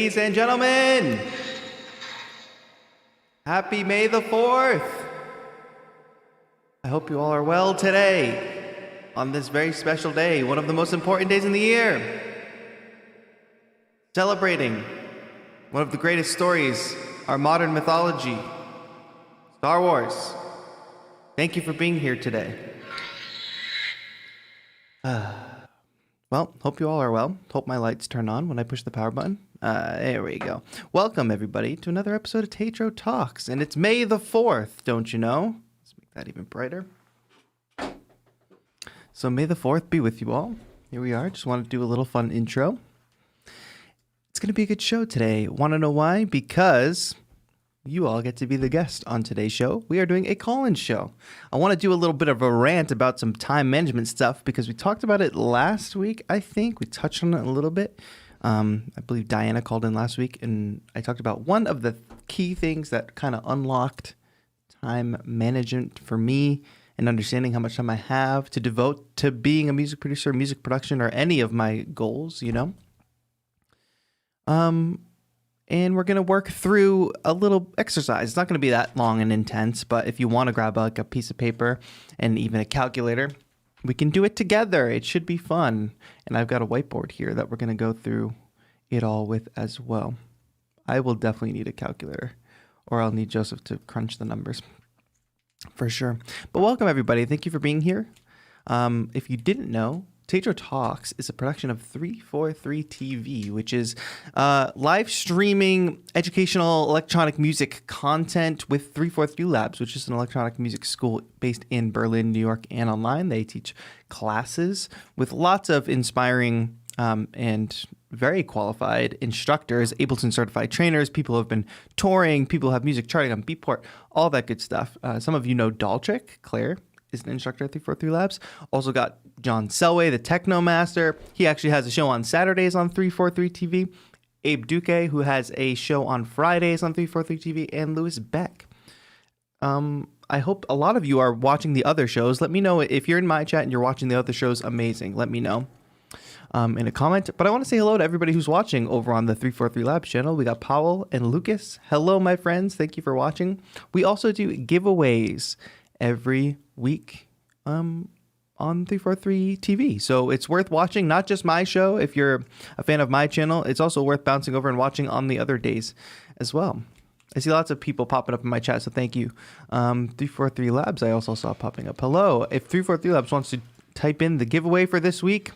Ladies and gentlemen, happy May the 4th. I hope you all are well today on this very special day, one of the most important days in the year. Celebrating one of the greatest stories, our modern mythology, Star Wars. Thank you for being here today. Well, hope you all are well. Hope my lights turn on when I push the power button. There we go. Welcome, everybody, to another episode of TAETRO Talks. And it's May the 4th, don't you know? Let's make that even brighter. So May the 4th be with you all. Here we are. Just want to do a little fun intro. It's going to be a good show today. Want to know why? Because you all get to be the guest on today's show. We are doing a call-in show. I want to do a little bit of a rant about some time management stuff because we talked about it last week, I think. We touched on it a little bit. I believe Diana called in last week, and I talked about one of the key things that kind of unlocked time management for me and understanding how much time I have to devote to being a music producer, music production, or any of my goals, you know. And we're going to work through a little exercise. It's not going to be that long and intense, but if you want to grab like a piece of paper and even a calculator, we can do it together. It should be fun. And I've got a whiteboard here that we're going to go through it all with as well. I will definitely need a calculator, or I'll need Joseph to crunch the numbers for sure. But welcome, everybody. Thank you for being here. If you didn't know, TAETRO Talks is a production of 343 TV, which is live streaming educational electronic music content with 343 Labs, which is an electronic music school based in Berlin, New York, and online. They teach classes with lots of inspiring and very qualified instructors, Ableton-Certified trainers, people who have been touring, people who have music charting on Beatport, all that good stuff. Some of you know Daltrick, Claire is an instructor at 343 Labs. Also got John Selway, the Techno Master. He actually has a show on Saturdays on 343 TV. Abe Duque, who has a show on Fridays on 343 TV. And Louis Beck. I hope a lot of you are watching the other shows. Let me know if you're in my chat and you're watching the other shows. Amazing. Let me know in a comment. But I want to say hello to everybody who's watching over on the 343 Labs channel. We got Powell and Lucas. Hello, my friends. Thank you for watching. We also do giveaways every week on 343 TV. So it's worth watching, not just my show. If you're a fan of my channel, it's also worth bouncing over and watching on the other days as well. I see lots of people popping up in my chat, so thank you. 343 Labs, I also saw popping up. Hello. If 343 Labs wants to type in the giveaway for this week,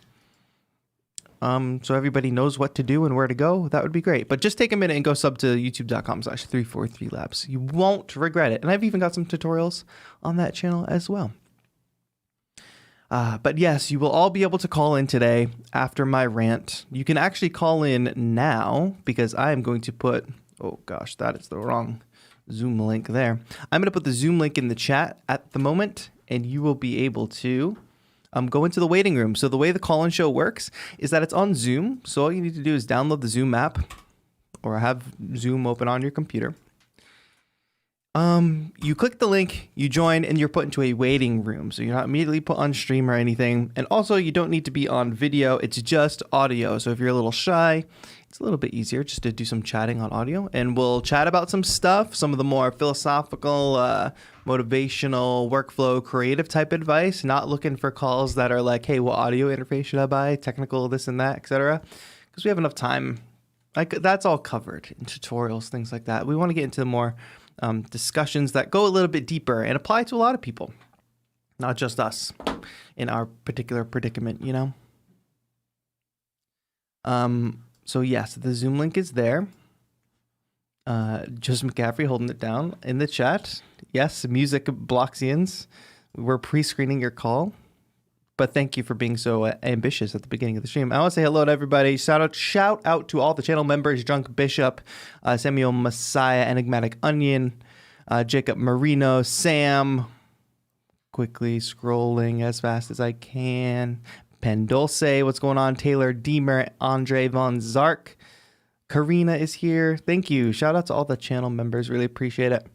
so everybody knows what to do and where to go, that would be great. But just take a minute and go sub to youtube.com/343labs. You won't regret it. And I've even got some tutorials on that channel as well. But yes, you will all be able to call in today after my rant. You can actually call in now because I am going to put, oh gosh, that is the wrong Zoom link there. I'm going to put the Zoom link in the chat at the moment, and you will be able to go into the waiting room. So the way the call-in show works is that it's on Zoom. So all you need to do is download the Zoom app or have Zoom open on your computer. You click the link, you join, and you're put into a waiting room. So you're not immediately put on stream or anything. And also you don't need to be on video. It's just audio. So if you're a little shy, it's a little bit easier just to do some chatting on audio. And we'll chat about some stuff, some of the more philosophical, motivational, workflow, creative type advice. Not looking for calls that are like, hey, what audio interface should I buy? Technical, this and that, etc. Because we have enough time. That's all covered in tutorials, things like that. We want to get into the more discussions that go a little bit deeper and apply to a lot of people, not just us in our particular predicament, you know? So yes, the Zoom link is there. Joseph McCaffrey holding it down in the chat. Yes, music Bloxians. We're pre-screening your call. But thank you for being so ambitious at the beginning of the stream. I want to say hello to everybody. Shout out to all the channel members: Drunk Bishop, Samuel Messiah, Enigmatic Onion, Jacob Marino, Sam. Quickly scrolling as fast as I can. Pendolce, what's going on? Taylor Deemer, Andre Von Zark. Karina is here. Thank you. Shout out to all the channel members. Really appreciate it.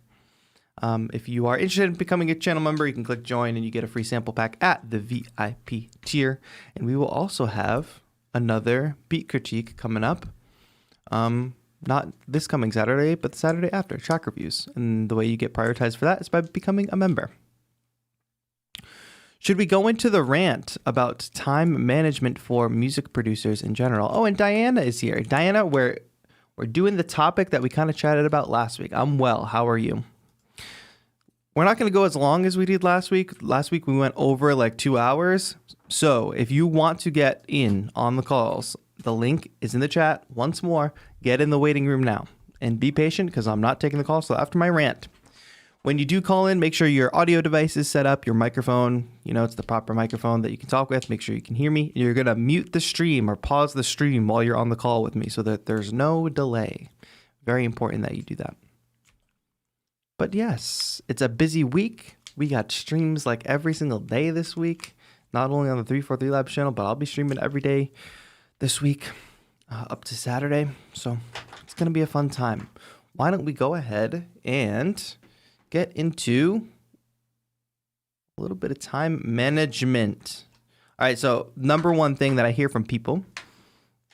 If you are interested in becoming a channel member, you can click join and you get a free sample pack at the VIP tier. And we will also have another beat critique coming up. Not this coming Saturday, but the Saturday after, track reviews. And the way you get prioritized for that is by becoming a member. Should we go into the rant about time management for music producers in general? Oh, and Diana is here. Diana, we're doing the topic that we kind of chatted about last week. I'm well. How are you? We're not going to go as long as we did last week. Last week we went over like 2 hours. So if you want to get in on the calls, the link is in the chat. Once more, get in the waiting room now and be patient because I'm not taking the call. So after my rant, when you do call in, make sure your audio device is set up, your microphone, it's the proper microphone that you can talk with. Make sure you can hear me. You're going to mute the stream or pause the stream while you're on the call with me so that there's no delay. Very important that you do that. But yes, it's a busy week. We got streams like every single day this week, not only on the 343 Labs channel, but I'll be streaming every day this week up to Saturday. So it's going to be a fun time. Why don't we go ahead and get into a little bit of time management. All right, so number one thing that I hear from people,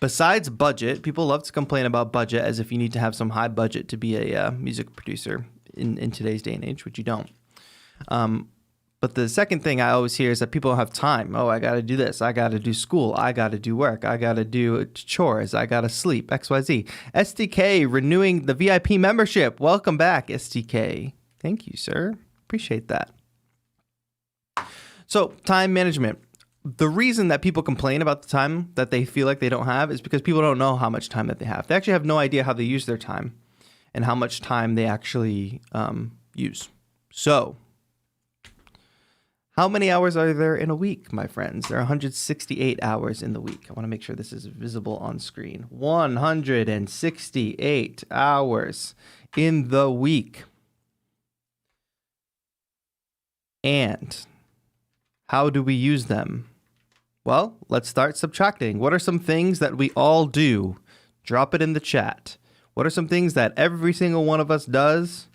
besides budget, people love to complain about budget as if you need to have some high budget to be a music producer in today's day and age, which you don't. But the second thing I always hear is that people don't have time. Oh, I got to do this. I got to do school. I got to do work. I got to do chores. I got to sleep, XYZ. STK renewing the VIP membership. Welcome back, STK. Thank you, sir. Appreciate that. So, time management. The reason that people complain about the time that they feel like they don't have is because people don't know how much time that they have. They actually have no idea how they use their time and how much time they actually use. So, how many hours are there in a week, my friends? There are 168 hours in the week. I want to make sure this is visible on screen. 168 hours in the week. And how do we use them? Well, let's start subtracting. What are some things that we all do? Drop it in the chat. What are some things that every single one of us does?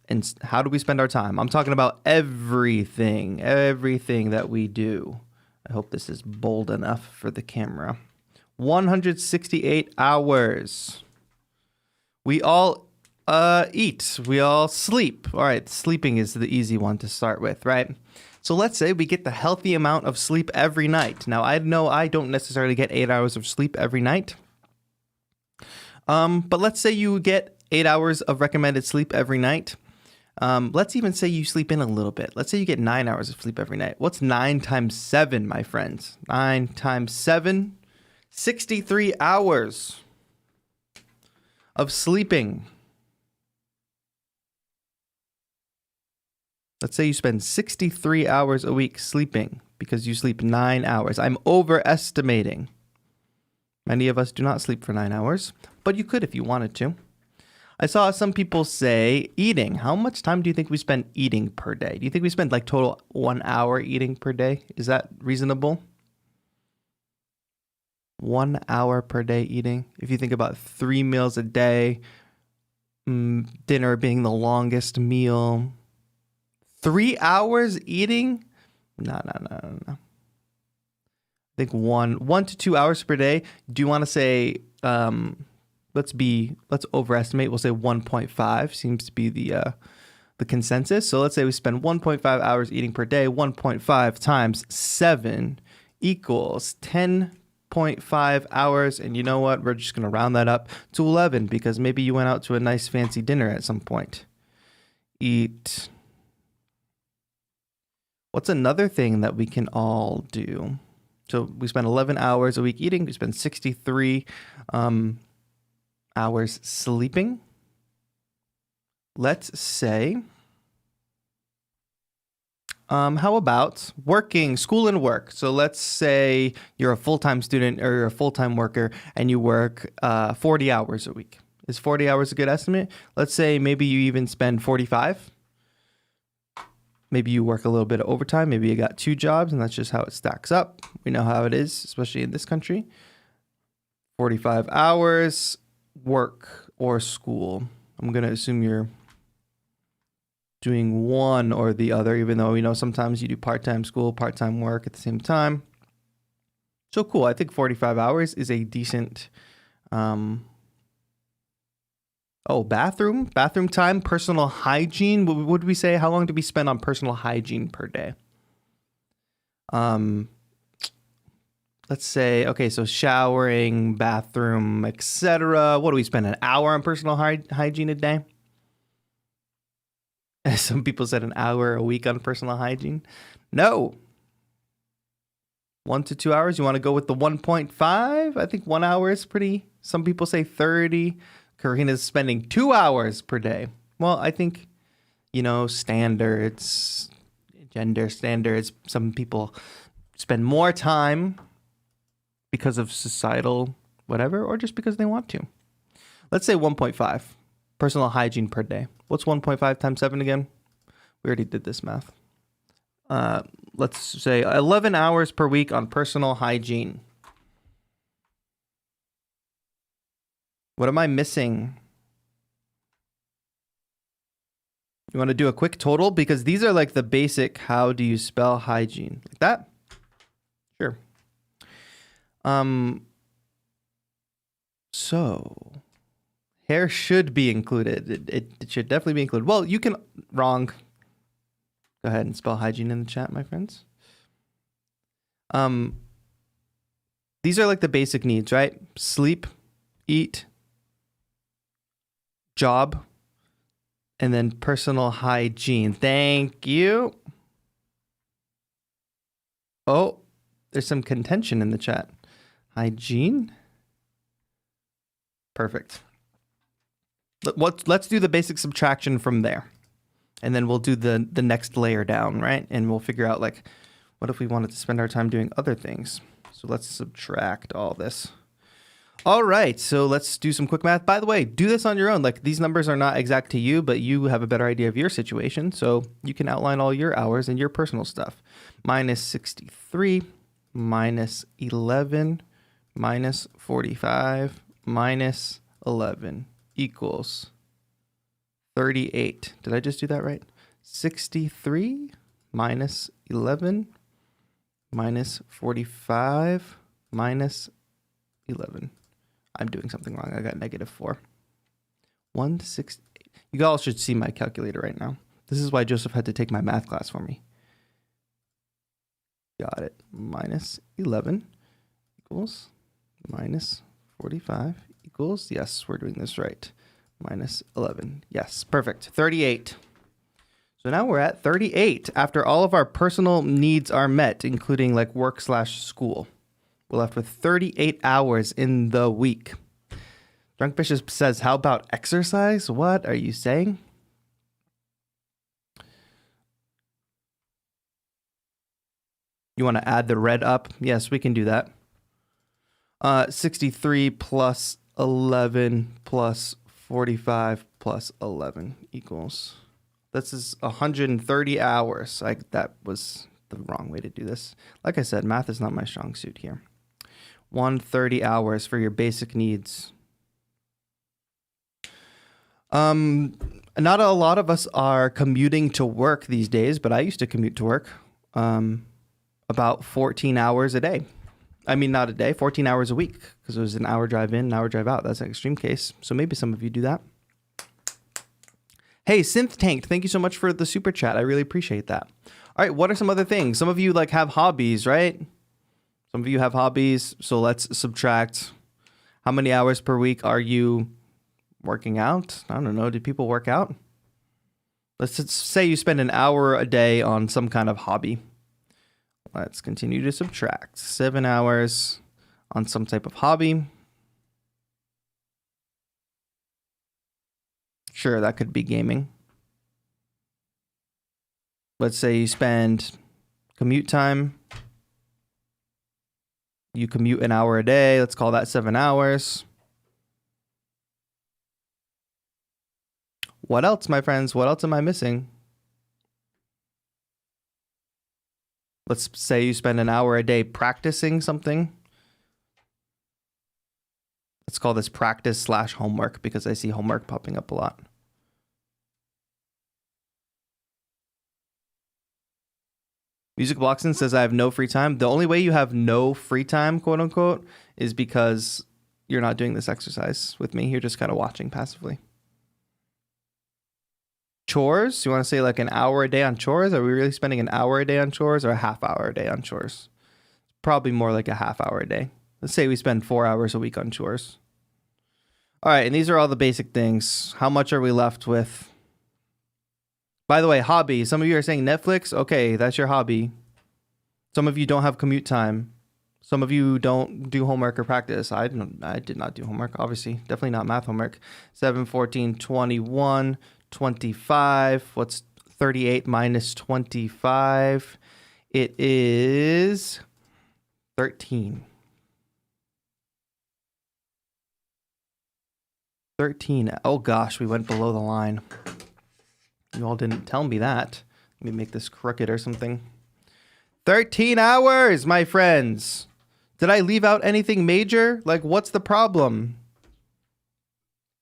And how do we spend our time? I'm talking about everything that we do. I hope this is bold enough for the camera. 168 hours. We all eat. We all sleep. All right, sleeping is the easy one to start with, right? So let's say we get the healthy amount of sleep every night. Now, I know I don't necessarily get 8 hours of sleep every night. But let's say you get 8 hours of recommended sleep every night. Let's even say you sleep in a little bit. Let's say you get 9 hours of sleep every night. What's 9 times 7, my friends? 9 times 7, 63 hours of sleeping. Let's say you spend 63 hours a week sleeping because you sleep 9 hours. I'm overestimating. Many of us do not sleep for 9 hours, but you could if you wanted to. I saw some people say eating. How much time do you think we spend eating per day? Do you think we spend like total 1 hour eating per day? Is that reasonable? 1 hour per day eating. If you think about 3 meals a day, dinner being the longest meal, 3 hours eating? No. I think one to 2 hours per day. Do you want to say, let's overestimate. We'll say 1.5 seems to be the consensus. So let's say we spend 1.5 hours eating per day. 1.5 times 7 equals 10.5 hours. And you know what? We're just going to round that up to 11 because maybe you went out to a nice fancy dinner at some point. Eat. What's another thing that we can all do? So we spend 11 hours a week eating. We spend 63 hours sleeping. Let's say, how about working, school and work? So let's say you're a full-time student or you're a full-time worker and you work 40 hours a week. Is 40 hours a good estimate? Let's say maybe you even spend 45. Maybe you work a little bit of overtime. Maybe you got 2 jobs, and that's just how it stacks up. We know how it is, especially in this country. 45 hours, work or school. I'm going to assume you're doing one or the other, even though we know sometimes you do part-time school, part-time work at the same time. So cool. I think 45 hours is a decent Oh, bathroom time, personal hygiene. What would we say? How long do we spend on personal hygiene per day? Let's say, okay, so showering, bathroom, etc. What do we spend, an hour on personal hygiene a day? Some people said an hour a week on personal hygiene. No. 1 to 2 hours. You want to go with the 1.5? I think 1 hour is pretty. Some people say 30. Karina's spending 2 hours per day. Well, I think, standards, gender standards. Some people spend more time because of societal whatever, or just because they want to. Let's say 1.5 personal hygiene per day. What's 1.5 times 7 again? We already did this math. Let's say 11 hours per week on personal hygiene. What am I missing? You want to do a quick total? Because these are like the basic, how do you spell hygiene? Like that? Sure. So hair should be included. It should definitely be included. Well, you can, wrong. Go ahead and spell hygiene in the chat, my friends. These are like the basic needs, right? Sleep, eat, job, and then personal hygiene. Thank you. Oh, there's some contention in the chat. Hygiene. Perfect. Let's do the basic subtraction from there. And then we'll do the next layer down, right? And we'll figure out, like, what if we wanted to spend our time doing other things? So let's subtract all this. All right, so let's do some quick math. By the way, do this on your own. Like, these numbers are not exact to you, but you have a better idea of your situation. So you can outline all your hours and your personal stuff. Minus 63, minus 11, minus 45, minus 11 equals 38. Did I just do that right? 63 minus 11 minus 45 minus 11. I'm doing something wrong. I got -4. 168. You all should see my calculator right now. This is why Joseph had to take my math class for me. Got it. Minus 11 equals minus 45 equals, yes, we're doing this right. Minus 11. Yes, perfect. 38. So now we're at 38 after all of our personal needs are met, including like work/school. We're left with 38 hours in the week. Drunk Bishop says, how about exercise? What are you saying? You want to add the red up? Yes, we can do that. 63 plus 11 plus 45 plus 11 equals. This is 130 hours. That was the wrong way to do this. Like I said, math is not my strong suit here. 130 hours for your basic needs. Not a lot of us are commuting to work these days, but I used to commute to work about 14 hours a day. I mean, not a day, 14 hours a week, because it was an hour drive in, an hour drive out. That's an extreme case. So maybe some of you do that. Hey, Synth Tanked, thank you so much for the super chat. I really appreciate that. All right, what are some other things? Some of you like have hobbies, right? Some of you have hobbies. So let's subtract. How many hours per week are you working out? I don't know. Do people work out? Let's say you spend an hour a day on some kind of hobby. Let's continue to subtract. 7 hours on some type of hobby. Sure, that could be gaming. Let's say you spend commute time. You commute an hour a day. Let's call that 7 hours. What else, my friends? What else am I missing? Let's say you spend an hour a day practicing something. Let's call this practice/homework because I see homework popping up a lot. Music Blockson says, I have no free time. The only way you have no free time, quote unquote, is because you're not doing this exercise with me. You're just kind of watching passively. chores? You want to say like an hour a day on chores? Are we really spending an hour a day on chores or a half hour a day on chores? Probably more like a half hour a day. Let's say we spend 4 hours a week on chores. All right, and these are all the basic things. How much are we left with? By the way, hobby. Some of you are saying Netflix. Okay, that's your hobby. Some of you don't have commute time. Some of you don't do homework or practice. I did not do homework, obviously. Definitely not math homework. 7, 14, 21, 25. What's 38 minus 25? It is 13. 13. Oh gosh, we went below the line. You all didn't tell me that. Let me make this crooked or something. 13 hours, my friends. Did I leave out anything major? Like, what's the problem?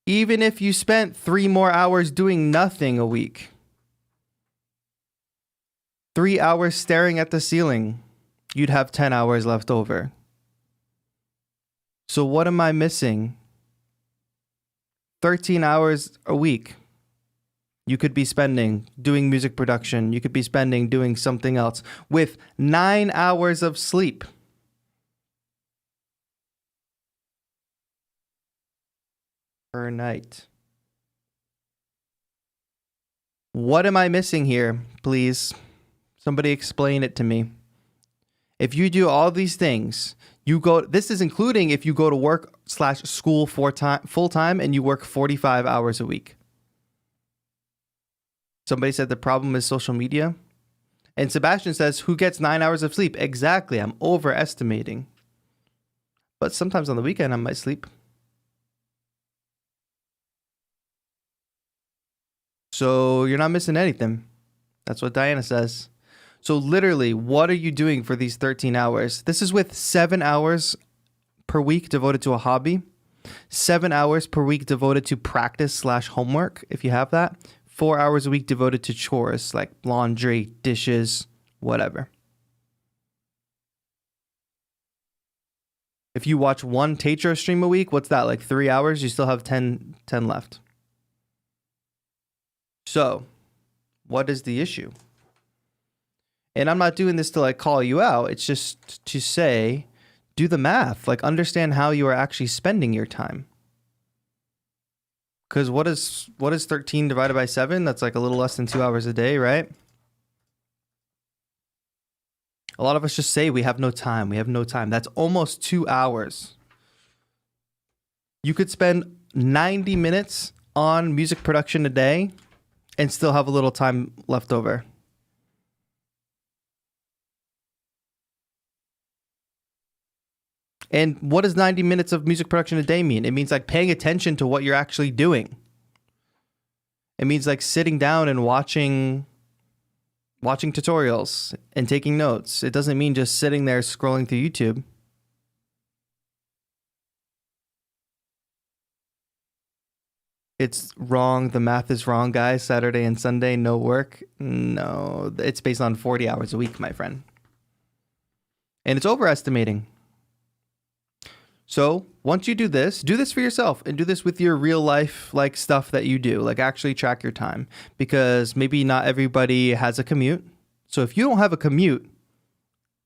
Even if you spent 3 more hours doing nothing a week, 3 hours staring at the ceiling, you'd have 10 hours left over. So what am I missing? 13 hours a week. You could be spending doing music production. You could be spending doing something else with 9 hours of sleep. Per night. What am I missing here? Please, somebody explain it to me. If you do all these things, this is including if you go to work / school full time and you work 45 hours a week. Somebody said the problem is social media. And Sebastian says, who gets 9 hours of sleep? Exactly. I'm overestimating. But sometimes on the weekend, I might sleep. So you're not missing anything. That's what Diana says. So literally, what are you doing for these 13 hours? This is with 7 hours per week devoted to a hobby. 7 hours per week devoted to practice / homework, if you have that. 4 hours a week devoted to chores like laundry, dishes, whatever. If you watch one TAETRO stream a week, what's that, like 3 hours? You still have 10 left. So, what is the issue? And I'm not doing this to like call you out. It's just to say, do the math. Like, understand how you are actually spending your time. Because what is 13 divided by 7? That's like a little less than 2 hours a day, right? A lot of us just say we have no time. We have no time. That's almost 2 hours. You could spend 90 minutes on music production a day and still have a little time left over. And what does 90 minutes of music production a day mean? It means like paying attention to what you're actually doing. It means like sitting down and watching tutorials and taking notes. It doesn't mean just sitting there scrolling through YouTube. It's wrong. The math is wrong, guys. Saturday and Sunday, no work. No, it's based on 40 hours a week, my friend. And it's overestimating. So once you do this for yourself and do this with your real life, like stuff that you do, like actually track your time, because maybe not everybody has a commute. So if you don't have a commute,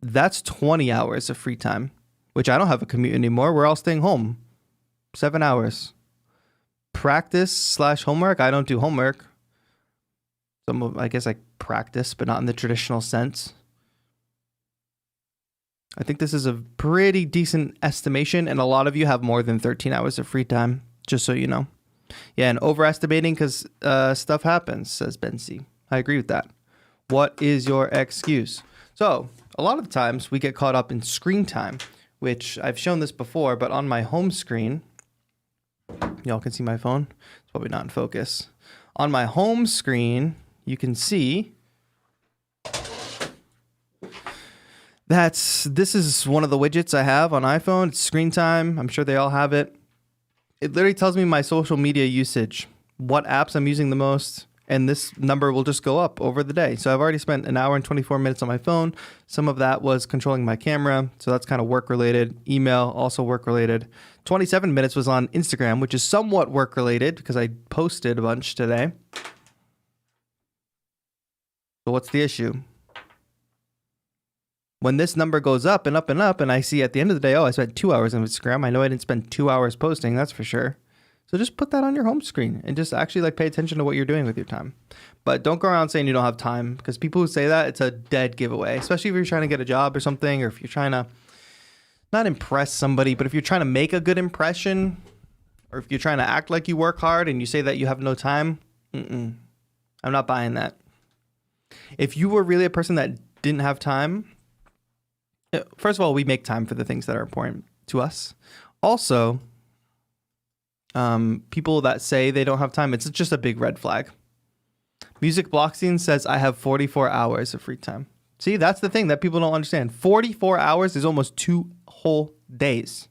that's 20 hours of free time, which I don't have a commute anymore. We're all staying home. 7 hours. Practice / homework. I don't do homework. I guess I practice, but not in the traditional sense. I think this is a pretty decent estimation, and a lot of you have more than 13 hours of free time, just so you know. Yeah, and overestimating because stuff happens, says Ben C. I agree with that. What is your excuse? So, a lot of the times we get caught up in screen time, which I've shown this before, but on my home screen, y'all can see my phone. It's probably not in focus. On my home screen, you can see this is one of the widgets I have on iPhone. It's screen time. I'm sure they all have it. It literally tells me my social media usage, what apps I'm using the most, and this number will just go up over the day. So I've already spent an hour and 24 minutes on my phone. Some of that was controlling my camera, so that's kind of work related. Email, also work related. 27 minutes was on Instagram, which is somewhat work related because I posted a bunch today. So what's the issue? When this number goes up and up and up, and I see at the end of the day, oh, I spent 2 hours on Instagram. I know I didn't spend 2 hours posting, that's for sure. So just put that on your home screen and just actually like pay attention to what you're doing with your time. But don't go around saying you don't have time, because people who say that, it's a dead giveaway, especially if you're trying to get a job or something, or if you're trying to not impress somebody, but if you're trying to make a good impression, or if you're trying to act like you work hard and you say that you have no time. I'm not buying that. If you were really a person that didn't have time, first of all, we make time for the things that are important to us. Also, people that say they don't have time, it's just a big red flag. Music Blockstein says, I have 44 hours of free time. See, that's the thing that people don't understand. 44 hours is almost 2 whole days.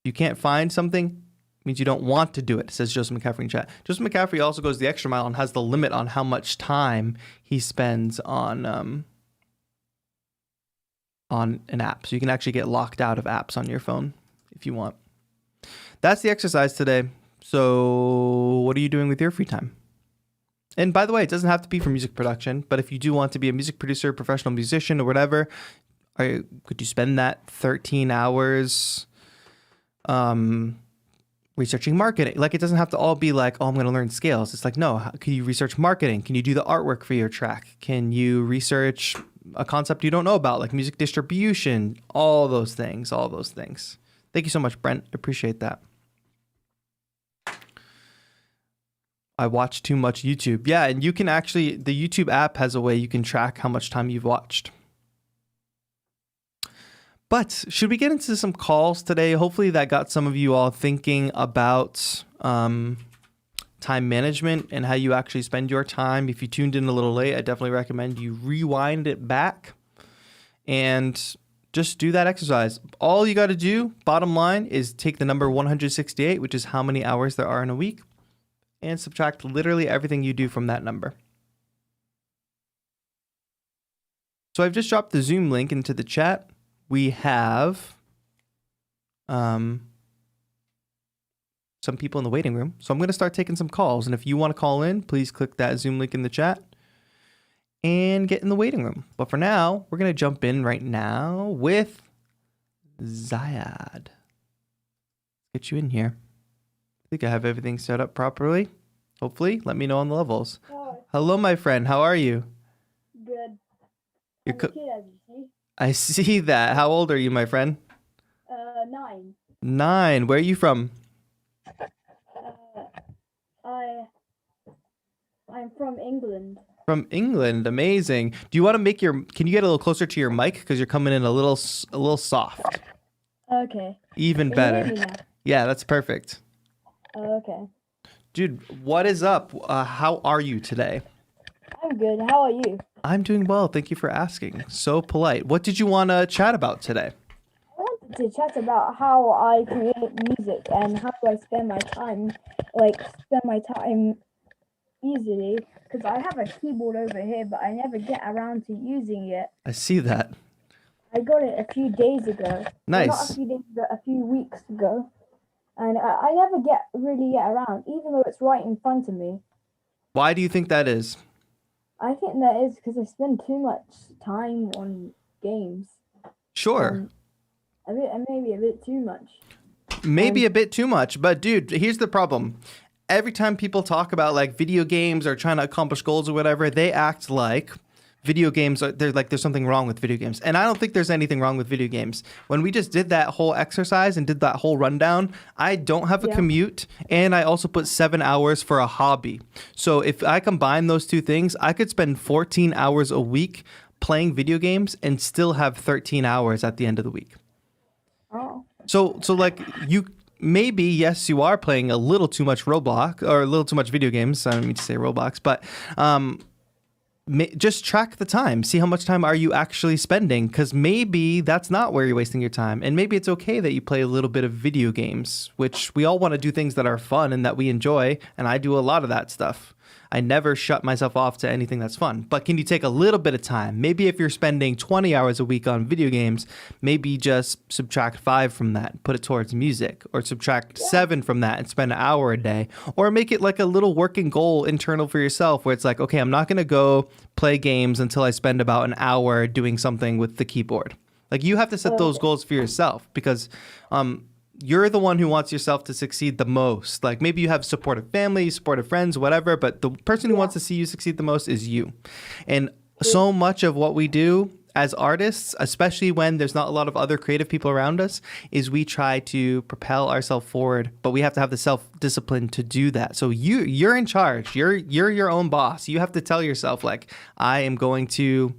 You can't find something, means you don't want to do it, says Joseph McCaffrey in chat. Joseph McCaffrey also goes the extra mile and has the limit on how much time he spends on an app. So you can actually get locked out of apps on your phone if you want. That's the exercise today. So what are you doing with your free time? And by the way, it doesn't have to be for music production, but if you do want to be a music producer, professional musician, or whatever, could you spend that 13 hours researching marketing? Like, it doesn't have to all be like, oh, I'm going to learn scales. It's like, no, can you research marketing? Can you do the artwork for your track? Can you research a concept you don't know about, like music distribution? All those things. Thank you so much, Brent. Appreciate that. I watch too much YouTube. Yeah, and you can actually, the YouTube app has a way you can track how much time you've watched. But should we get into some calls today? Hopefully that got some of you all thinking about time management and how you actually spend your time. If you tuned in a little late, I definitely recommend you rewind it back and just do that exercise. All you got to do, bottom line, is take the number 168, which is how many hours there are in a week, and subtract literally everything you do from that number. So I've just dropped the Zoom link into the chat. We have some people in the waiting room. So I'm going to start taking some calls. And if you want to call in, please click that Zoom link in the chat and get in the waiting room. But for now, we're going to jump in right now with Zayad. Get you in here. I think I have everything set up properly. Hopefully, let me know on the levels. Hi. Hello, my friend. How are you? Good. You're I'm a kid, as you see. I see that. How old are you, my friend? 9. 9. Where are you from? I'm from England. From England. Amazing. Do you want to make can you get a little closer to your mic? Because you're coming in a little soft. Okay. Even Can better. you hear me now? Yeah, that's perfect. Okay. Dude, what is up? How are you today? I'm good. How are you? I'm doing well. Thank you for asking. So polite. What did you want to chat about today? I wanted to chat about how I create music and how do I spend my time, easily, because I have a keyboard over here, but I never get around to using it. I see that. I got it a few days ago. Nice. Well, not a few days ago, a few weeks ago. And I never really get around, even though it's right in front of me. Why do you think that is? I think that is because I spend too much time on games. Sure. Maybe a bit too much. Maybe a bit too much, but dude, here's the problem. Every time people talk about like video games or trying to accomplish goals or whatever, they act like video games there's something wrong with video games. And I don't think there's anything wrong with video games. When we just did that whole exercise and did that whole rundown, I don't have a commute, and I also put 7 hours for a hobby. So if I combine those two things, I could spend 14 hours a week playing video games and still have 13 hours at the end of the week. Oh. So like you maybe, yes, you are playing a little too much Roblox or a little too much video games. I don't mean to say Roblox, but just track the time. See how much time are you actually spending, because maybe that's not where you're wasting your time. And maybe it's okay that you play a little bit of video games, which we all want to do things that are fun and that we enjoy. And I do a lot of that stuff. I never shut myself off to anything that's fun. But can you take a little bit of time? Maybe if you're spending 20 hours a week on video games, maybe just subtract 5 from that, put it towards music, or subtract 7 from that and spend an hour a day, or make it like a little working goal internal for yourself where it's like, okay, I'm not going to go play games until I spend about an hour doing something with the keyboard. Like you have to set those goals for yourself because you're the one who wants yourself to succeed the most. Like maybe you have supportive family, supportive friends, whatever, but the person who wants to see you succeed the most is you. And so much of what we do as artists, especially when there's not a lot of other creative people around us, is we try to propel ourselves forward, but we have to have the self-discipline to do that. So you're in charge. You're your own boss. You have to tell yourself like, I am going to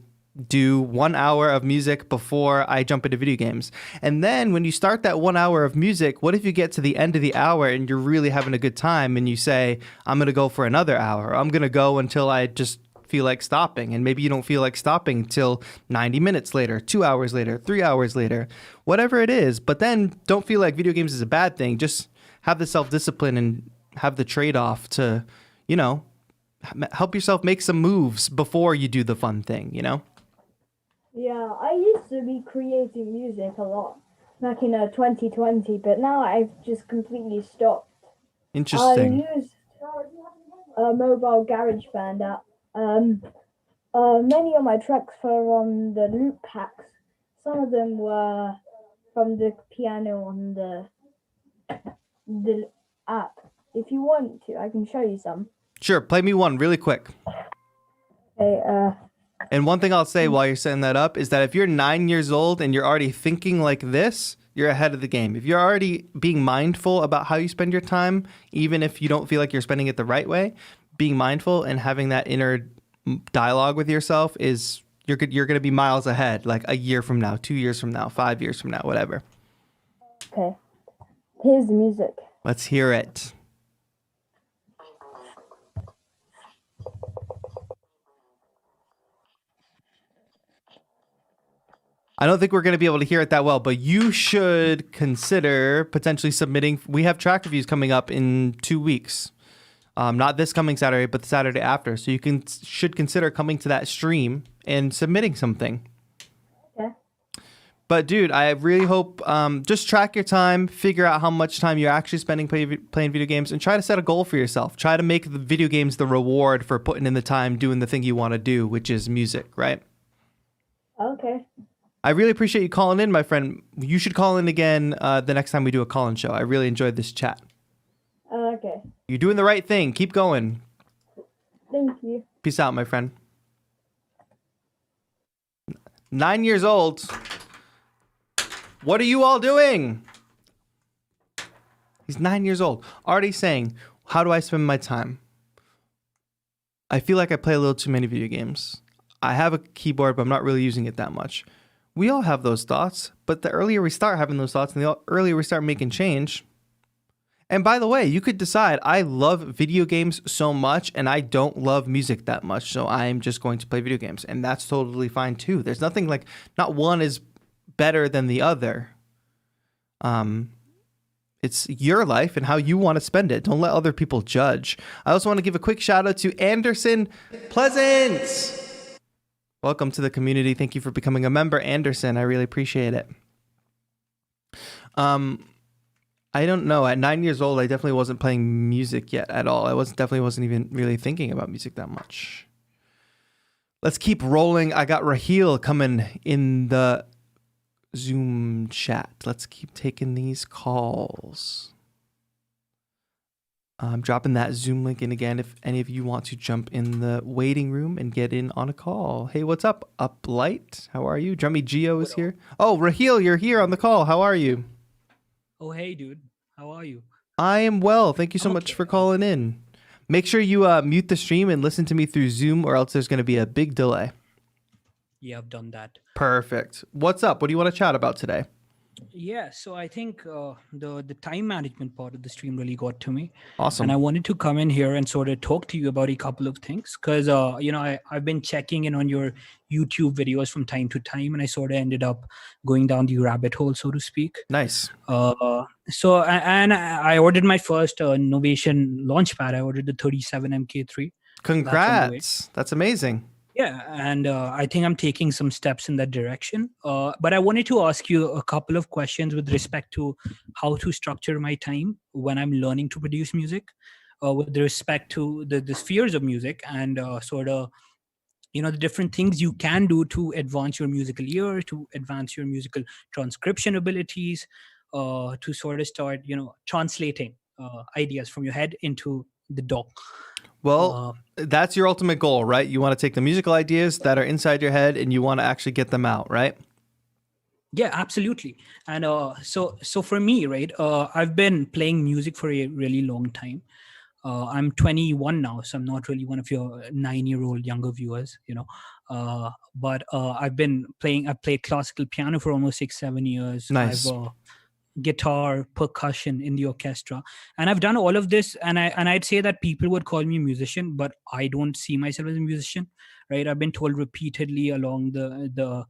do 1 hour of music before I jump into video games. And then when you start that 1 hour of music, what if you get to the end of the hour and you're really having a good time and you say, I'm going to go for another hour. Or I'm going to go until I just feel like stopping. And maybe you don't feel like stopping until 90 minutes later, 2 hours later, 3 hours later, whatever it is. But then don't feel like video games is a bad thing. Just have the self-discipline and have the trade-off to, you know, help yourself make some moves before you do the fun thing, you know? Yeah, I used to be creating music a lot back in 2020, but now I've just completely stopped. Interesting. I used a mobile garage band app. Many of my tracks were on the loop packs. Some of them were from the piano on the app. If you want to, I can show you some. Sure, play me one really quick. Okay, And one thing I'll say while you're setting that up is that if you're 9 years old and you're already thinking like this, you're ahead of the game. If you're already being mindful about how you spend your time, even if you don't feel like you're spending it the right way, being mindful and having that inner dialogue with yourself is you're going to be miles ahead, like a year from now, 2 years from now, 5 years from now, whatever. okay. Here's the music. Let's hear it. I don't think we're going to be able to hear it that well, but you should consider potentially submitting. We have track reviews coming up in 2 weeks. Not this coming Saturday, but the Saturday after. So you should consider coming to that stream and submitting something. Okay. But dude, I really hope just track your time, figure out how much time you're actually spending playing video games, and try to set a goal for yourself. Try to make the video games the reward for putting in the time doing the thing you want to do, which is music, right? Okay. I really appreciate you calling in, my friend. You should call in again the next time we do a call-in show. I really enjoyed this chat. Okay. You're doing the right thing. Keep going. Thank you. Peace out, my friend. 9 years old. What are you all doing? He's 9 years old. Already saying, how do I spend my time? I feel like I play a little too many video games. I have a keyboard, but I'm not really using it that much. We all have those thoughts, but the earlier we start having those thoughts and the earlier we start making change. And by the way, you could decide, I love video games so much and I don't love music that much, so I'm just going to play video games. And that's totally fine too. There's nothing like, not one is better than the other. It's your life and how you want to spend it. Don't let other people judge. I also want to give a quick shout out to Anderson Pleasant. Welcome to the community. Thank you for becoming a member, Anderson. I really appreciate it. I don't know. At 9 years old, I definitely wasn't playing music yet at all. I definitely wasn't even really thinking about music that much. Let's keep rolling. I got Raheel coming in the Zoom chat. Let's keep taking these calls. I'm dropping that Zoom link in again if any of you want to jump in the waiting room and get in on a call. Hey, what's up? Uplight, how are you? Drummy Geo is here. Oh, Raheel, you're here on the call. How are you? Oh, hey, dude. How are you? I am well. Thank you so much for calling in. Make sure you mute the stream and listen to me through Zoom or else there's going to be a big delay. Yeah, I've done that. Perfect. What's up? What do you want to chat about today? Yeah, so I think the time management part of the stream really got to me. Awesome. And I wanted to come in here and sort of talk to you about a couple of things because, I've been checking in on your YouTube videos from time to time and I sort of ended up going down the rabbit hole, so to speak. Nice. I ordered my first Novation Launchpad. I ordered the 37MK3. That's on the way. Congrats. That's amazing. Yeah, and I think I'm taking some steps in that direction. But I wanted to ask you a couple of questions with respect to how to structure my time when I'm learning to produce music, with respect to the spheres of music and sort of, the different things you can do to advance your musical ear, to advance your musical transcription abilities, to sort of start, translating ideas from your head into the DAW. Well, that's your ultimate goal, right? You want to take the musical ideas that are inside your head and you want to actually get them out, right? Yeah, absolutely. And so for me, right, I've been playing music for a really long time. I'm 21 now, so I'm not really one of your 9-year-old younger viewers, but I've played classical piano for almost 6-7 years. Nice. I've guitar, percussion in the orchestra, and I've done all of this. And I'd say that people would call me a musician, but I don't see myself as a musician, right? I've been told repeatedly along the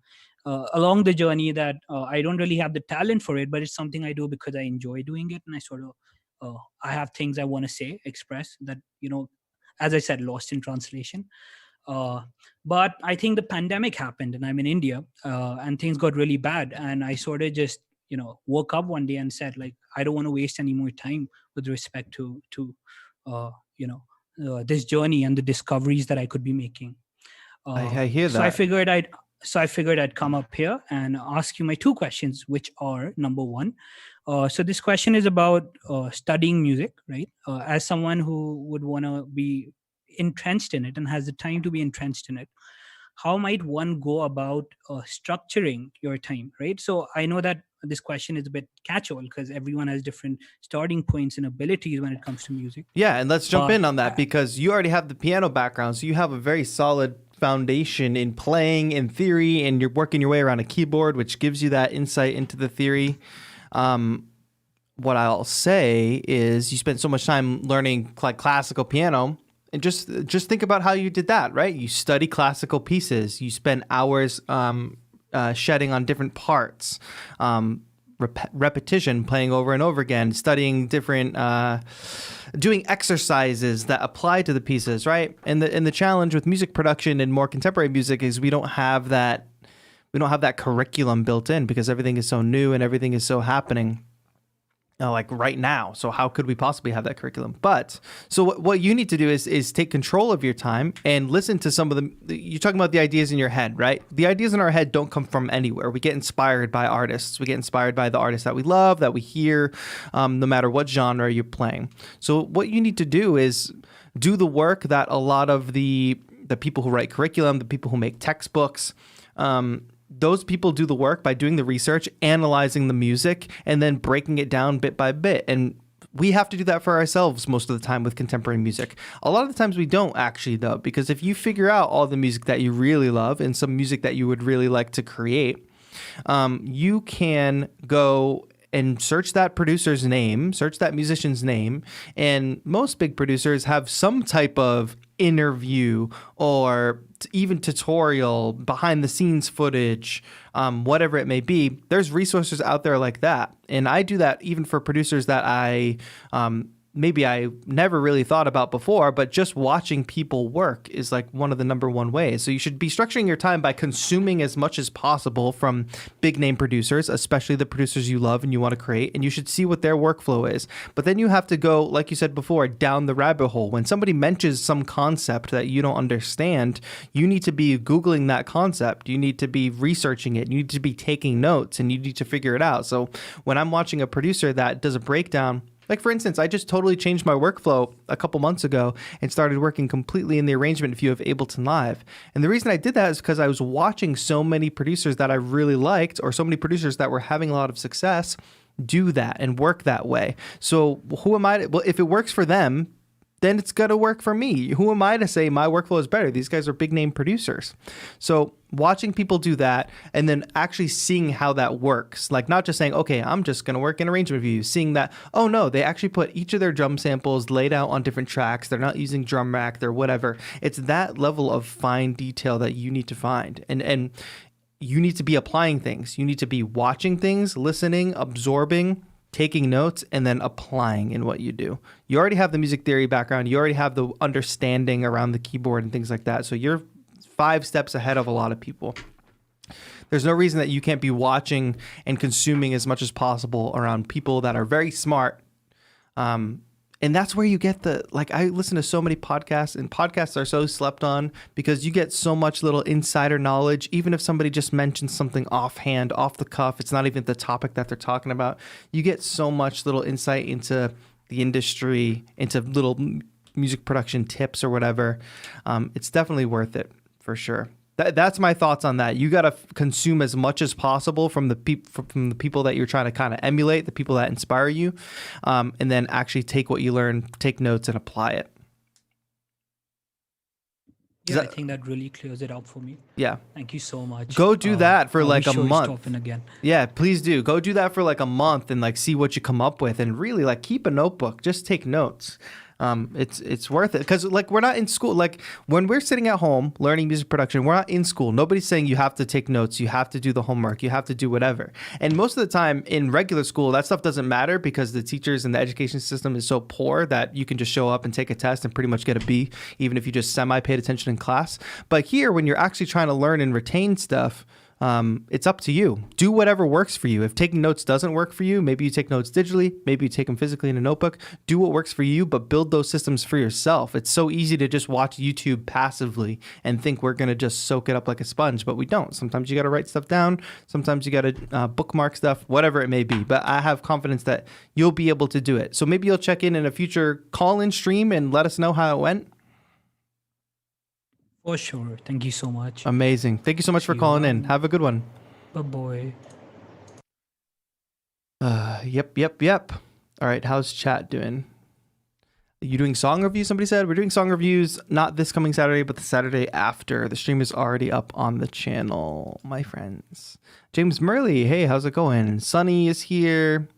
journey that I don't really have the talent for it, but it's something I do because I enjoy doing it, and I sort of I have things I want to say, express that, as I said, lost in translation. But I think the pandemic happened, and I'm in India, and things got really bad, and I sort of just woke up one day and said, like, I don't want to waste any more time with respect to this journey and the discoveries that I could be making. I hear that. So I figured I'd come up here and ask you my 2 questions, which are, number 1. So this question is about studying music, right? As someone who would want to be entrenched in it and has the time to be entrenched in it, how might one go about structuring your time, right? So I know that this question is a bit catch-all because everyone has different starting points and abilities when it comes to music. Yeah, and let's jump in on that because you already have the piano background, so you have a very solid foundation in playing in theory, and you're working your way around a keyboard, which gives you that insight into the theory. What I'll say is you spent so much time learning like classical piano, and just think about how you did that, right? You study classical pieces. You spend hours shedding on different parts, repetition, playing over and over again, studying different, doing exercises that apply to the pieces, right? And the challenge with music production and more contemporary music is we don't have that curriculum built in because everything is so new and everything is so happening. Like right now. So how could we possibly have that curriculum? But so what you need to do is take control of your time and listen to some of you're talking about the ideas in your head, right? The ideas in our head don't come from anywhere. We get inspired by artists. We get inspired by the artists that we love, that we hear, no matter what genre you're playing. So what you need to do is do the work that a lot of the people who write curriculum, the people who make textbooks, those people do the work by doing the research, analyzing the music, and then breaking it down bit by bit. And we have to do that for ourselves most of the time with contemporary music. A lot of the times we don't actually, though, because if you figure out all the music that you really love and some music that you would really like to create, you can go and search that producer's name, search that musician's name. And most big producers have some type of interview or even tutorial, behind the scenes footage, whatever it may be. There's resources out there like that. And I do that even for producers that maybe I never really thought about before, but just watching people work is like one of the number one ways. So you should be structuring your time by consuming as much as possible from big name producers, especially the producers you love and you want to create, and you should see what their workflow is. But then you have to go, like you said before, down the rabbit hole. When somebody mentions some concept that you don't understand, you need to be Googling that concept. You need to be researching it. You need to be taking notes, and you need to figure it out. So when I'm watching a producer that does a breakdown, like for instance, I just totally changed my workflow a couple months ago and started working completely in the arrangement view of Ableton Live. And the reason I did that is because I was watching so many producers that I really liked, or so many producers that were having a lot of success, do that and work that way. So who am I to, well, if it works for them, then it's going to work for me. Who am I to say my workflow is better? These guys are big name producers. So watching people do that and then actually seeing how that works, like not just saying, okay, I'm just going to work in arrangement view, seeing that, oh no, they actually put each of their drum samples laid out on different tracks. They're not using drum rack, they're whatever. It's that level of fine detail that you need to find. And you need to be applying things. You need to be watching things, listening, absorbing, taking notes, and then applying in what you do. You already have the music theory background. You already have the understanding around the keyboard and things like that. So you're 5 steps ahead of a lot of people. There's no reason that you can't be watching and consuming as much as possible around people that are very smart. And that's where you get I listen to so many podcasts, and podcasts are so slept on because you get so much little insider knowledge. Even if somebody just mentions something offhand, off the cuff, it's not even the topic that they're talking about. You get so much little insight into the industry, into little music production tips or whatever. It's definitely worth it for sure. That's my thoughts on that. You got to consume as much as possible from the people that you're trying to kind of emulate, the people that inspire you, and then actually take what you learn, take notes, and apply it. Yeah, I think that really clears it out for me. Yeah. Thank you so much. Go do that for like a month. Stop in again. Yeah, please do. Go do that for like a month and like see what you come up with, and really like keep a notebook. Just take notes. It's worth it because like we're not in school. Like when we're sitting at home learning music production, we're not in school. Nobody's saying you have to take notes, you have to do the homework, you have to do whatever. And most of the time in regular school, that stuff doesn't matter because the teachers and the education system is so poor that you can just show up and take a test and pretty much get a B, even if you just semi paid attention in class. But here, when you're actually trying to learn and retain stuff, it's up to you. Do whatever works for you. If taking notes doesn't work for you, maybe you take notes digitally, maybe you take them physically in a notebook. Do what works for you, but build those systems for yourself. It's so easy to just watch YouTube passively and think we're going to just soak it up like a sponge, but we don't. Sometimes you got to write stuff down. Sometimes you got to bookmark stuff, whatever it may be. But I have confidence that you'll be able to do it. So maybe you'll check in a future call-in stream and let us know how it went. For sure. Thank you so much. Amazing. Thank you so much for calling in. Have a good one. Bye-bye. Yep. All right. How's chat doing? Are you doing song reviews? Somebody said we're doing song reviews, not this coming Saturday, but the Saturday after. The stream is already up on the channel, my friends. James Murley. Hey, how's it going? Sunny is here.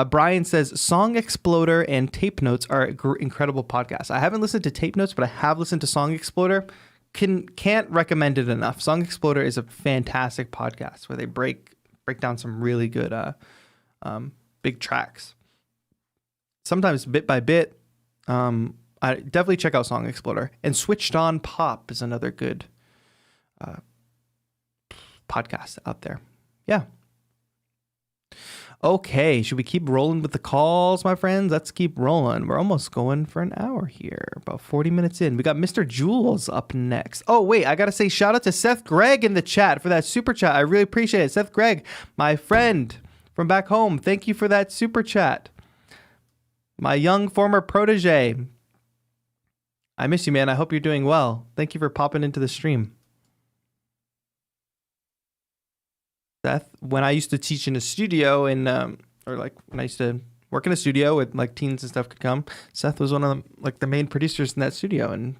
Brian says Song Exploder and Tape Notes are incredible podcasts. I haven't listened to Tape Notes, but I have listened to Song Exploder. Can't recommend it enough. Song Exploder is a fantastic podcast where they break down some really good big tracks. Sometimes bit by bit. I definitely check out Song Exploder. And Switched On Pop is another good podcast out there. Yeah. Okay, should we keep rolling with the calls, my friends? Let's keep rolling. We're almost going for an hour here, about 40 minutes in. We got Mr. Jules up next. Oh, wait, I got to say shout out to Seth Gregg in the chat for that super chat. I really appreciate it. Seth Gregg, my friend from back home, thank you for that super chat. My young former protege. I miss you, man. I hope you're doing well. Thank you for popping into the stream. Seth, when I used to teach in a studio when I used to work in a studio with like teens and stuff could come, Seth was one of the main producers in that studio and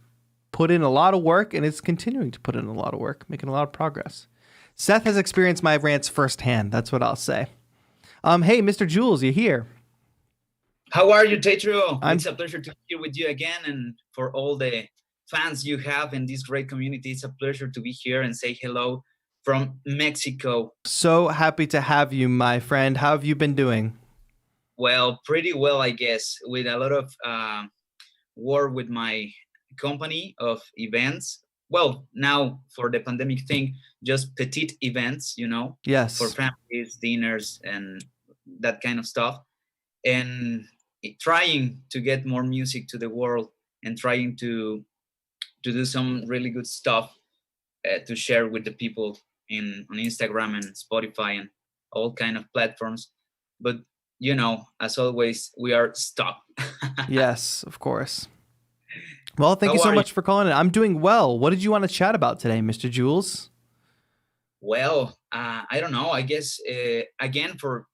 put in a lot of work and is continuing to put in a lot of work, making a lot of progress. Seth has experienced my rants firsthand. That's what I'll say. Hey, Mr. Jules, you here? How are you, TAETRO? It's a pleasure to be here with you again, and for all the fans you have in this great community, it's a pleasure to be here and say hello from Mexico. So happy to have you, my friend. How have you been doing? Well, pretty well, I guess, with a lot of work with my company of events. Well, now for the pandemic thing, just petite events, Yes, for families, dinners, and that kind of stuff. And trying to get more music to the world and trying to do some really good stuff to share with the people on Instagram and Spotify and all kind of platforms. But as always, we are stuck. Yes, of course. Well, thank you so much for calling in. I'm doing well. What did you want to chat about today, Mr. Jules? Well, I don't know. I guess again, for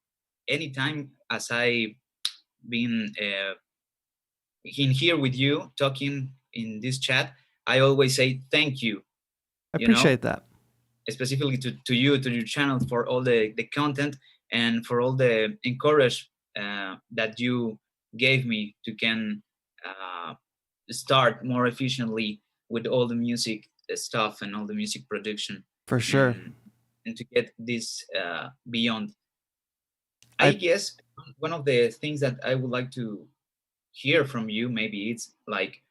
any time as I been in here with you talking in this chat, I always say thank you. I appreciate that. Specifically to you, to your channel, for all the content and for all the encourage that you gave me to can start more efficiently with all the music stuff and all the music production. For sure. And to get this beyond. I guess one of the things that I would like to hear from you, maybe it's like,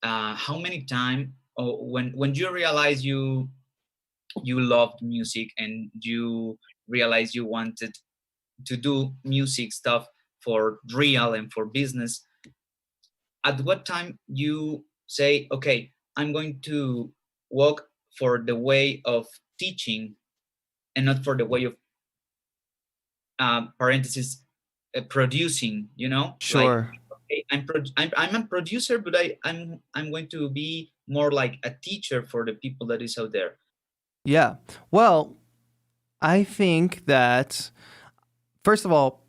how many time, or when you realize you loved music and you realize you wanted to do music stuff for real and for business, at what time you say, okay, I'm going to walk for the way of teaching and not for the way of, parenthesis, producing, you know, like, Sure. okay, I'm a producer, but I'm going to be more like a teacher for the people that is out there. Yeah. Well, I think that first of all,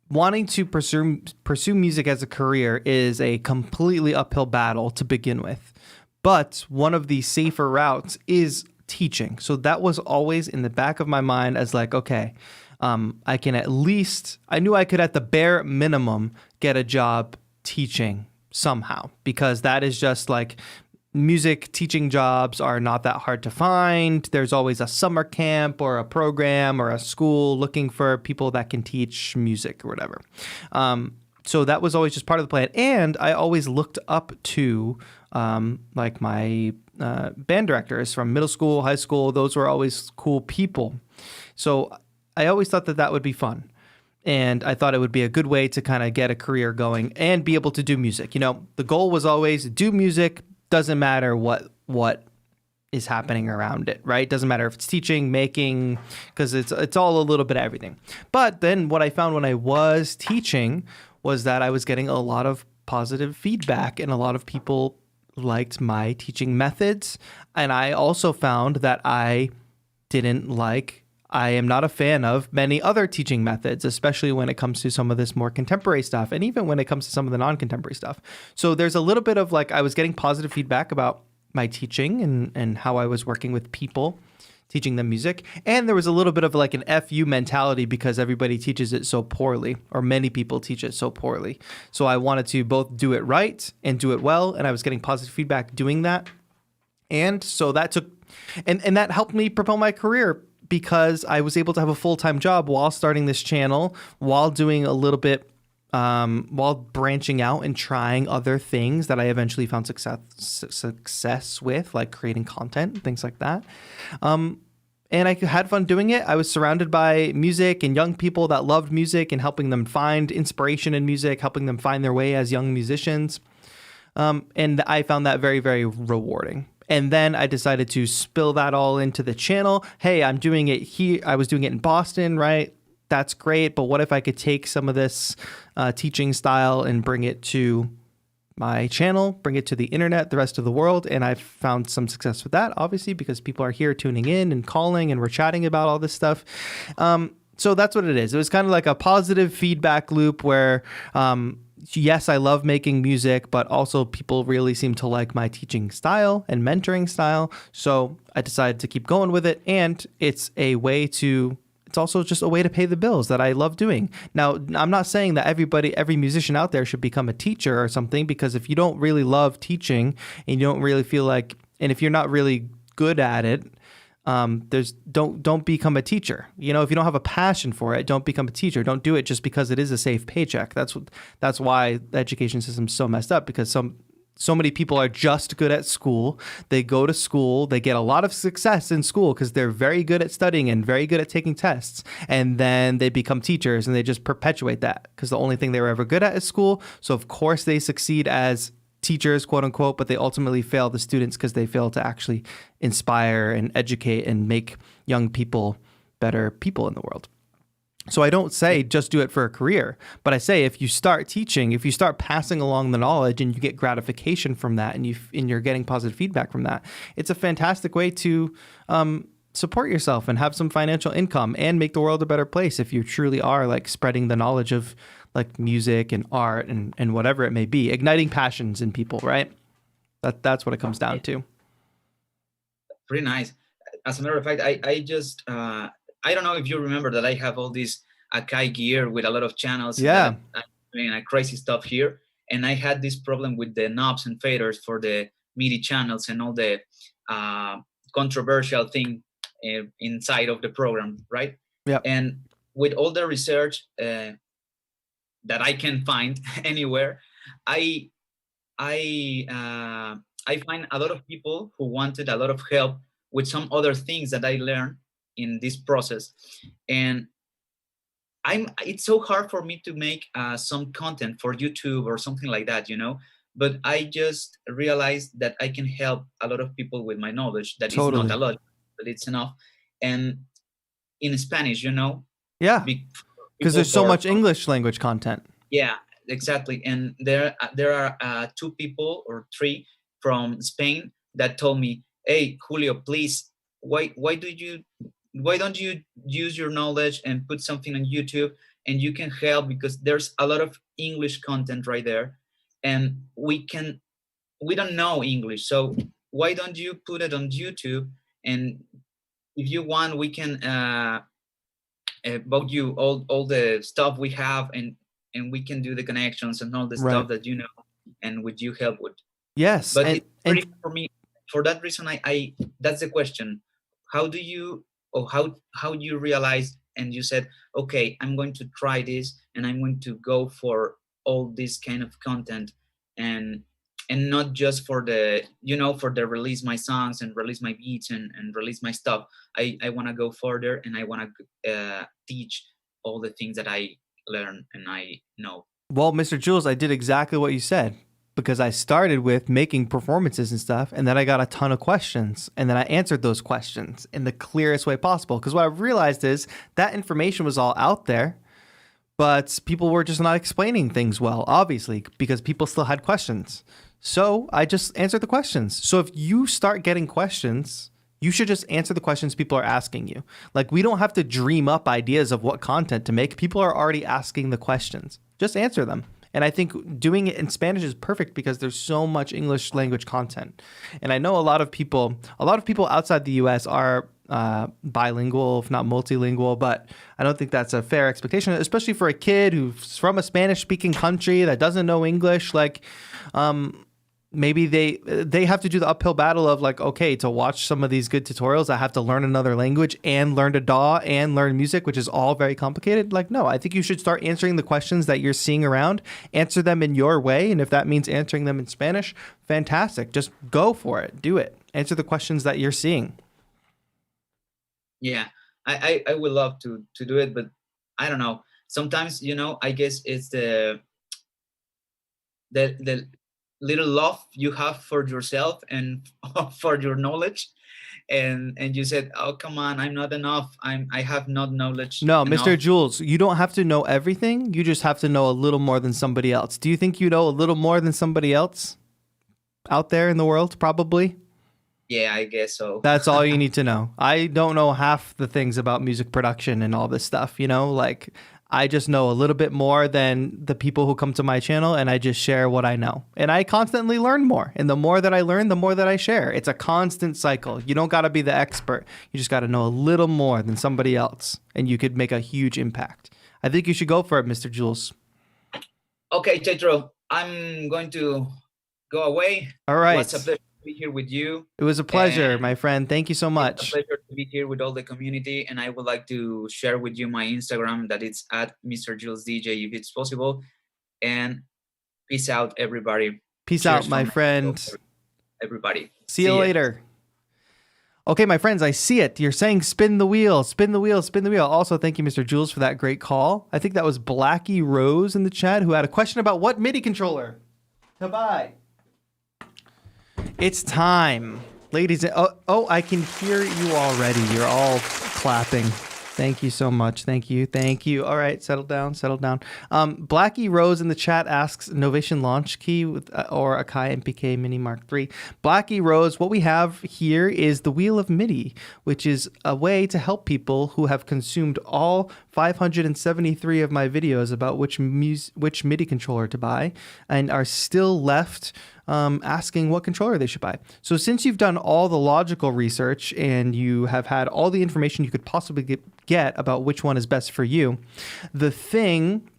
wanting to pursue music as a career is a completely uphill battle to begin with. But one of the safer routes is teaching. So that was always in the back of my mind as like, okay, I can at least, I knew I could at the bare minimum get a job teaching somehow, because that is just like, music teaching jobs are not that hard to find. There's always a summer camp or a program or a school looking for people that can teach music or whatever. So that was always just part of the plan. And I always looked up to like my band directors from middle school, high school. Those were always cool people. So I always thought that that would be fun. And I thought it would be a good way to kind of get a career going and be able to do music. You know, the goal was always do music. Doesn't matter what is happening around it, right? Doesn't matter if it's teaching, making, because it's all a little bit of everything. But then what I found when I was teaching was that I was getting a lot of positive feedback, and a lot of people liked my teaching methods. And I also found that I am not a fan of many other teaching methods, especially when it comes to some of this more contemporary stuff, and even when it comes to some of the non-contemporary stuff. So there's a little bit of like, I was getting positive feedback about my teaching and how I was working with people, teaching them music. And there was a little bit of like an FU mentality because everybody teaches it so poorly, or many people teach it so poorly. So I wanted to both do it right and do it well. And I was getting positive feedback doing that. And so that took, and that helped me propel my career, because I was able to have a full-time job while starting this channel, while doing a little bit, while branching out and trying other things that I eventually found success with, like creating content and things like that. And I had fun doing it. I was surrounded by music and young people that loved music, and helping them find inspiration in music, helping them find their way as young musicians. And I found that very, very rewarding. And then I decided to spill that all into the channel. Hey, I'm doing it here. I was doing it in Boston, right? That's great. But what if I could take some of this teaching style and bring it to my channel, bring it to the internet, the rest of the world? And I've found some success with that, obviously, because people are here tuning in and calling, and we're chatting about all this stuff. So that's what it is. It was kind of like a positive feedback loop where, yes, I love making music, but also people really seem to like my teaching style and mentoring style. So I decided to keep going with it. And it's also just a way to pay the bills that I love doing. Now, I'm not saying that every musician out there should become a teacher or something, because if you don't really love teaching and you don't really feel like, and if you're not really good at it, don't become a teacher. You know, if you don't have a passion for it, don't become a teacher. Don't do it just because it is a safe paycheck. That's why the education system is so messed up, because so many people are just good at school. They go to school, they get a lot of success in school because they're very good at studying and very good at taking tests. And then they become teachers, and they just perpetuate that because the only thing they were ever good at is school. So of course they succeed as teachers, quote unquote, but they ultimately fail the students because they fail to actually inspire and educate and make young people better people in the world. So I don't say just do it for a career, but I say if you start teaching, if you start passing along the knowledge and you get gratification from that, and you're getting positive feedback from that, it's a fantastic way to support yourself and have some financial income and make the world a better place if you truly are like spreading the knowledge of like music and art and whatever it may be, igniting passions in people, right? That's what it comes down to. Pretty nice. As a matter of fact, I just I don't know if you remember that I have all this Akai gear with a lot of channels. Yeah. I'm doing crazy stuff here, and I had this problem with the knobs and faders for the MIDI channels and all the controversial thing inside of the program, right? Yeah. And with all the research, that I can find anywhere, I I find a lot of people who wanted a lot of help with some other things that I learned in this process, and it's so hard for me to make some content for YouTube or something like that, but I just realized that I can help a lot of people with my knowledge. That is not Totally. a lot, but it's enough. And in Spanish, Yeah. be- Because people there's so for- much English language content. yeah, exactly. And there are 2 people or 3 from Spain that told me, "Hey, Julio, please, why don't you use your knowledge and put something on YouTube, and you can help, because there's a lot of English content right there, and we don't know English, so why don't you put it on YouTube, and if you want, we can about you all the stuff we have, and we can do the connections and all the Right. stuff that and would you help with." Yes. But And, it's pretty for me. For that reason, I that's the question. How do you, or how you realize, and you said, okay, I'm going to try this, and I'm going to go for all this kind of content, and not just for the for the release my songs and release my beats and release my stuff. I want to go further, and I want to teach all the things that I learn and I know. well, Mr. Jules, I did exactly what you said, because I started with making performances and stuff, and then I got a ton of questions, and then I answered those questions in the clearest way possible. Because what I've realized is that information was all out there, but people were just not explaining things well, obviously, because people still had questions. So I just answered the questions. So if you start getting questions, you should just answer the questions people are asking you. Like, we don't have to dream up ideas of what content to make. People are already asking the questions. Just answer them. And I think doing it in Spanish is perfect because there's so much English language content. And I know a lot of people outside the US are bilingual, if not multilingual, but I don't think that's a fair expectation, especially for a kid who's from a Spanish speaking country that doesn't know English. Like, maybe they have to do the uphill battle of like, okay, to watch some of these good tutorials, I have to learn another language and learn to DAW and learn music, which is all very complicated. Like, no, I think you should start answering the questions that you're seeing around, answer them in your way. And if that means answering them in Spanish, fantastic. Just go for it. Do it. Answer the questions that you're seeing. Yeah, I would love to do it, but I don't know. Sometimes, I guess it's the little love you have for yourself and for your knowledge, and you said, oh, come on, I'm not enough, I have not knowledge No, enough. Mr. Jules, you don't have to know everything. You just have to know a little more than somebody else. Do you think you know a little more than somebody else out there in the world? Probably. Yeah, I guess so. That's all you need to know. I don't know half the things about music production and all this stuff, like I just know a little bit more than the people who come to my channel, and I just share what I know. And I constantly learn more. And the more that I learn, the more that I share. It's a constant cycle. You don't got to be the expert. You just got to know a little more than somebody else, and you could make a huge impact. I think you should go for it, Mr. Jules. Okay, TAETRO, I'm going to go away. All right. What's a pleasure to be here with you. It was a pleasure, my friend. Thank you so much. It's a pleasure to be here with all the community, and I would like to share with you my Instagram, that it's at Mr. Jules DJ, if it's possible. And peace out, everybody. Peace Cheers out, my from friend. Everybody. See you later. Okay, my friends, I see it. You're saying spin the wheel, spin the wheel, spin the wheel. Also, thank you, Mr. Jules, for that great call. I think that was Blackie Rose in the chat who had a question about what MIDI controller to buy. It's time, ladies. Oh, I can hear you already. You're all clapping. Thank you so much. Thank you. Thank you. All right, settle down, settle down. Blackie Rose in the chat asks Novation launch key with or Akai MPK Mini Mark III. Blackie Rose, what we have here is the Wheel of MIDI, which is a way to help people who have consumed all 573 of my videos about which MIDI controller to buy and are still left asking what controller they should buy. So since you've done all the logical research and you have had all the information you could possibly get about which one is best for you, the thing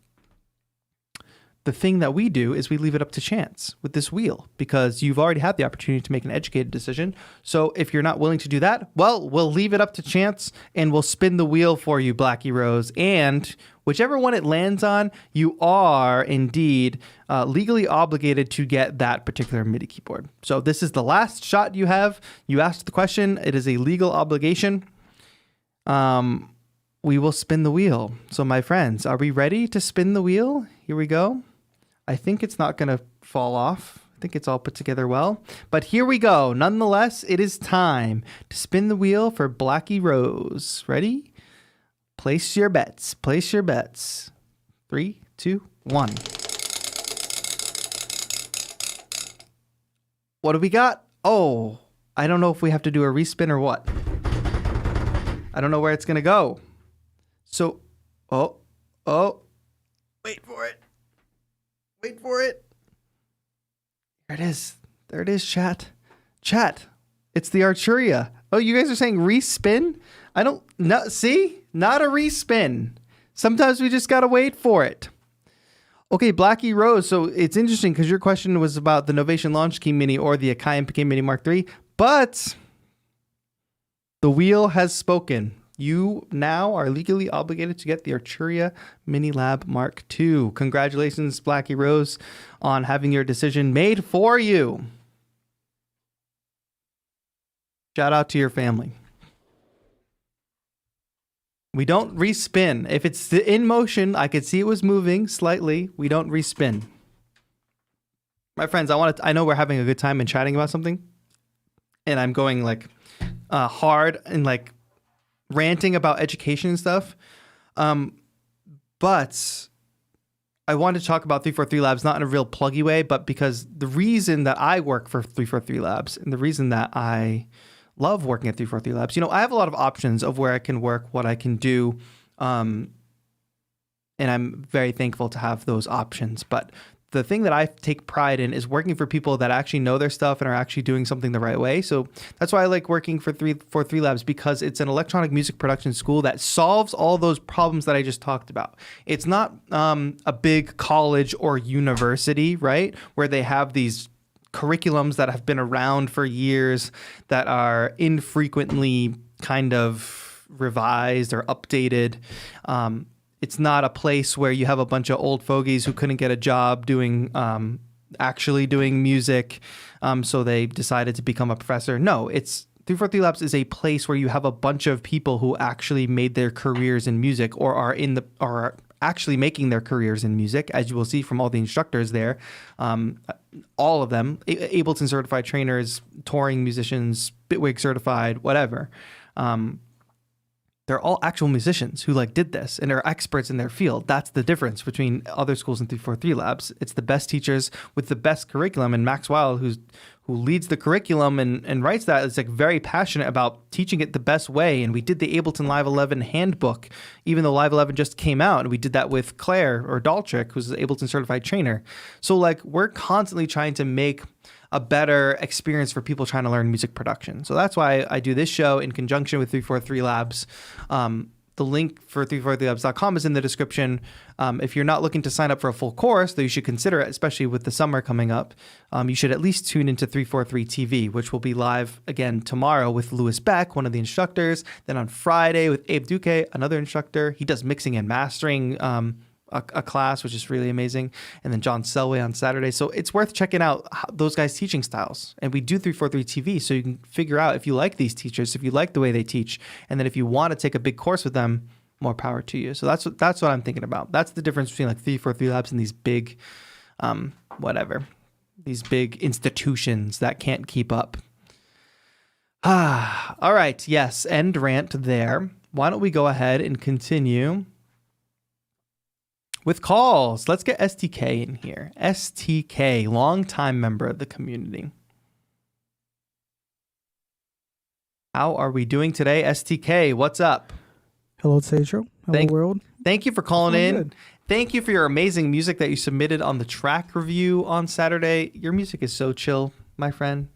the thing that we do is we leave it up to chance with this wheel, because you've already had the opportunity to make an educated decision. So if you're not willing to do that, well, we'll leave it up to chance and we'll spin the wheel for you, Blackie Rose. And whichever one it lands on, you are indeed legally obligated to get that particular MIDI keyboard. So this is the last shot you have. You asked the question. It is a legal obligation. We will spin the wheel. So my friends, are we ready to spin the wheel? Here we go. I think it's not going to fall off. I think it's all put together well. But here we go. Nonetheless, it is time to spin the wheel for Blackie Rose. Ready? Place your bets. Place your bets. 3, 2, 1. What do we got? Oh, I don't know if we have to do a respin or what. I don't know where it's going to go. So, oh, wait for it. Wait for it. There it is. There it is, chat. Chat. It's the Arturia. Oh, you guys are saying respin? See? Not a respin. Sometimes we just got to wait for it. Okay, Blackie Rose. So it's interesting because your question was about the Novation Launch Key Mini or the Akai MPK Mini Mark III, but the wheel has spoken. You now are legally obligated to get the Arturia Mini Lab Mark II. Congratulations, Blackie Rose, on having your decision made for you. Shout out to your family. We don't respin. If it's in motion, I could see it was moving slightly. We don't respin. My friends, I know we're having a good time and chatting about something, and I'm going like hard and like ranting about education and stuff. But I wanted to talk about 343 Labs, not in a real pluggy way, but because the reason that I work for 343 Labs and the reason that I love working at 343 Labs, I have a lot of options of where I can work, what I can do. And I'm very thankful to have those options. But the thing that I take pride in is working for people that actually know their stuff and are actually doing something the right way. So that's why I like working for 343 Labs, because it's an electronic music production school that solves all those problems that I just talked about. It's not a big college or university, right, where they have these curriculums that have been around for years that are infrequently kind of revised or updated. It's not a place where you have a bunch of old fogies who couldn't get a job doing actually doing music, so they decided to become a professor. No, it's 343 Labs is a place where you have a bunch of people who actually made their careers in music or are actually making their careers in music, as you will see from all the instructors there. All of them, Ableton-Certified trainers, touring musicians, Bitwig certified, whatever. They're all actual musicians who did this and are experts in their field. That's the difference between other schools and 343 Labs. It's the best teachers with the best curriculum. And Max Weil, who leads the curriculum and writes that, is very passionate about teaching it the best way. And we did the Ableton Live 11 handbook, even though Live 11 just came out. And we did that with Claire or Daltrick, who's an Ableton certified trainer. So we're constantly trying to make a better experience for people trying to learn music production. So that's why I do this show in conjunction with 343 Labs. The link for 343labs.com is in the description. If you're not looking to sign up for a full course, though you should consider it, especially with the summer coming up, you should at least tune into 343 TV, which will be live again tomorrow with Louis Beck, one of the instructors. Then on Friday with Abe Duque, another instructor. He does mixing and mastering a class, which is really amazing. And then John Selway on Saturday. So it's worth checking out those guys' teaching styles. And we do 343 TV, so you can figure out if you like these teachers, if you like the way they teach, and then if you want to take a big course with them, more power to you. So that's what I'm thinking about. That's the difference between 343 Labs and these big, these big institutions that can't keep up. All right. Yes. End rant there. Why don't we go ahead and continue with calls? Let's get STK in here. STK, longtime member of the community. How are we doing today, STK? What's up? Hello, TAETRO. Hello, world. Thank you for calling in. Good. Thank you for your amazing music that you submitted on the track review on Saturday. Your music is so chill, my friend.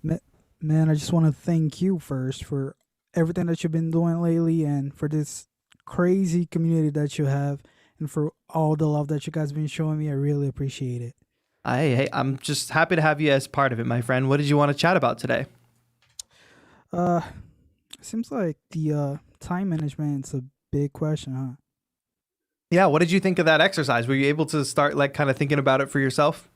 Man, I just want to thank you first for everything that you've been doing lately and for this crazy community that you have. and for all the love that you guys been showing me. I really appreciate it. I'm just happy to have you as part of it, my friend. What did you want to chat about today? Uh, Seems like the time management's a big question, huh? Yeah, what did you think of that exercise? Were you able to start like kind of thinking about it for yourself?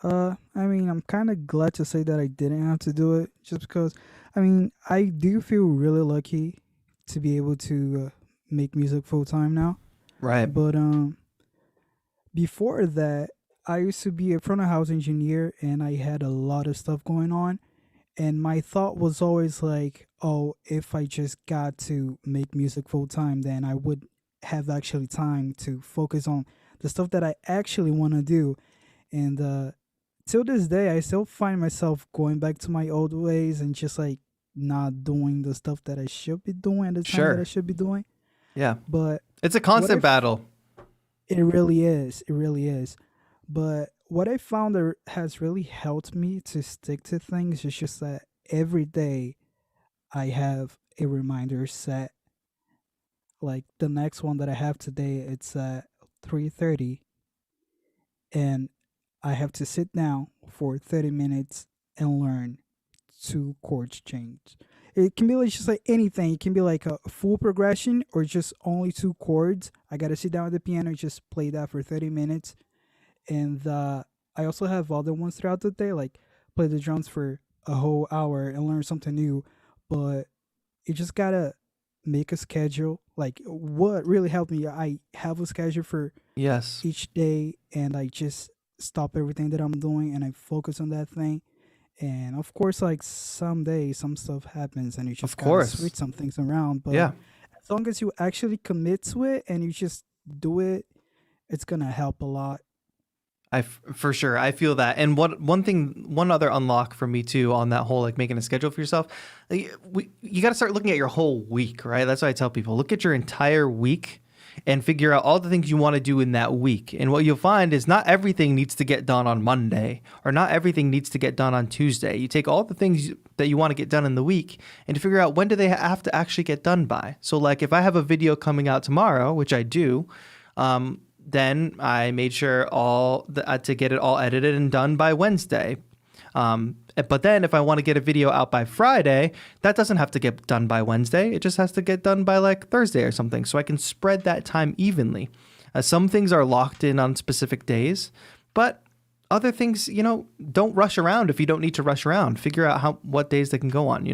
I mean, I'm kind of glad to say that I didn't have to do it just because, I mean, I do feel really lucky to be able to make music full time now. Right. But before that, I used to be a front of house engineer and I had a lot of stuff going on. And my thought was always like, oh, if I just got to make music full time, then I would have actually time to focus on the stuff that I actually want to do. And till this day, I still find myself going back to my old ways and just like not doing the stuff that I should be doing at the time that I Sure. should be doing. Yeah. But It's a constant battle. it really is. It really is. But what I found that has really helped me to stick to things is just that every day I have a reminder set. Like the next one that I have today, it's at 3:30, and I have to sit down for 30 minutes and learn two chords change. It can be like just like anything. It can be like a full progression or just only two chords. I gotta sit down at the piano and just play that for 30 minutes. And I also have other ones throughout the day, like play the drums for a whole hour and learn something new. But you just gotta make a schedule. Like what really helped me, I have a schedule for Yes. each day, and I just stop everything that I'm doing and I focus on that thing. And of course, like some days, some stuff happens, and you Of just gotta course. switch some things around. But Yeah. as long as you actually commit to it and you just do it, it's gonna help a lot. For sure. I feel that. And one other unlock for me too on that whole like making a schedule for yourself. You got to start looking at your whole week, right? That's what I tell people. Look at your entire week and figure out all the things you want to do in that week. And what you'll find is not everything needs to get done on Monday or not everything needs to get done on Tuesday. You take all the things that you want to get done in the week and figure out when do they have to actually get done by. So like if I have a video coming out tomorrow, which I do, then I made sure to get it all edited and done by Wednesday. But then if I want to get a video out by Friday, that doesn't have to get done by Wednesday. It just has to get done by like Thursday or something. So I can spread that time evenly. Some things are locked in on specific days, but other things, don't rush around if you don't need to rush around. Figure out what days they can go on.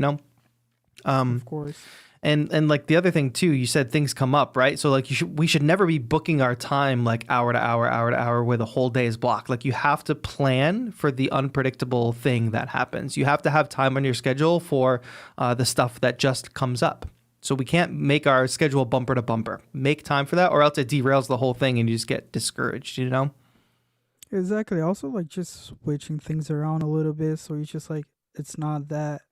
Of course. And like the other thing too, you said things come up, right? So like we should never be booking our time like hour to hour where the whole day is blocked. Like you have to plan for the unpredictable thing that happens. You have to have time on your schedule for the stuff that just comes up. So we can't make our schedule bumper to bumper. Make time for that or else it derails the whole thing and you just get discouraged, Exactly. Also, like just switching things around a little bit, so it's just like it's not that.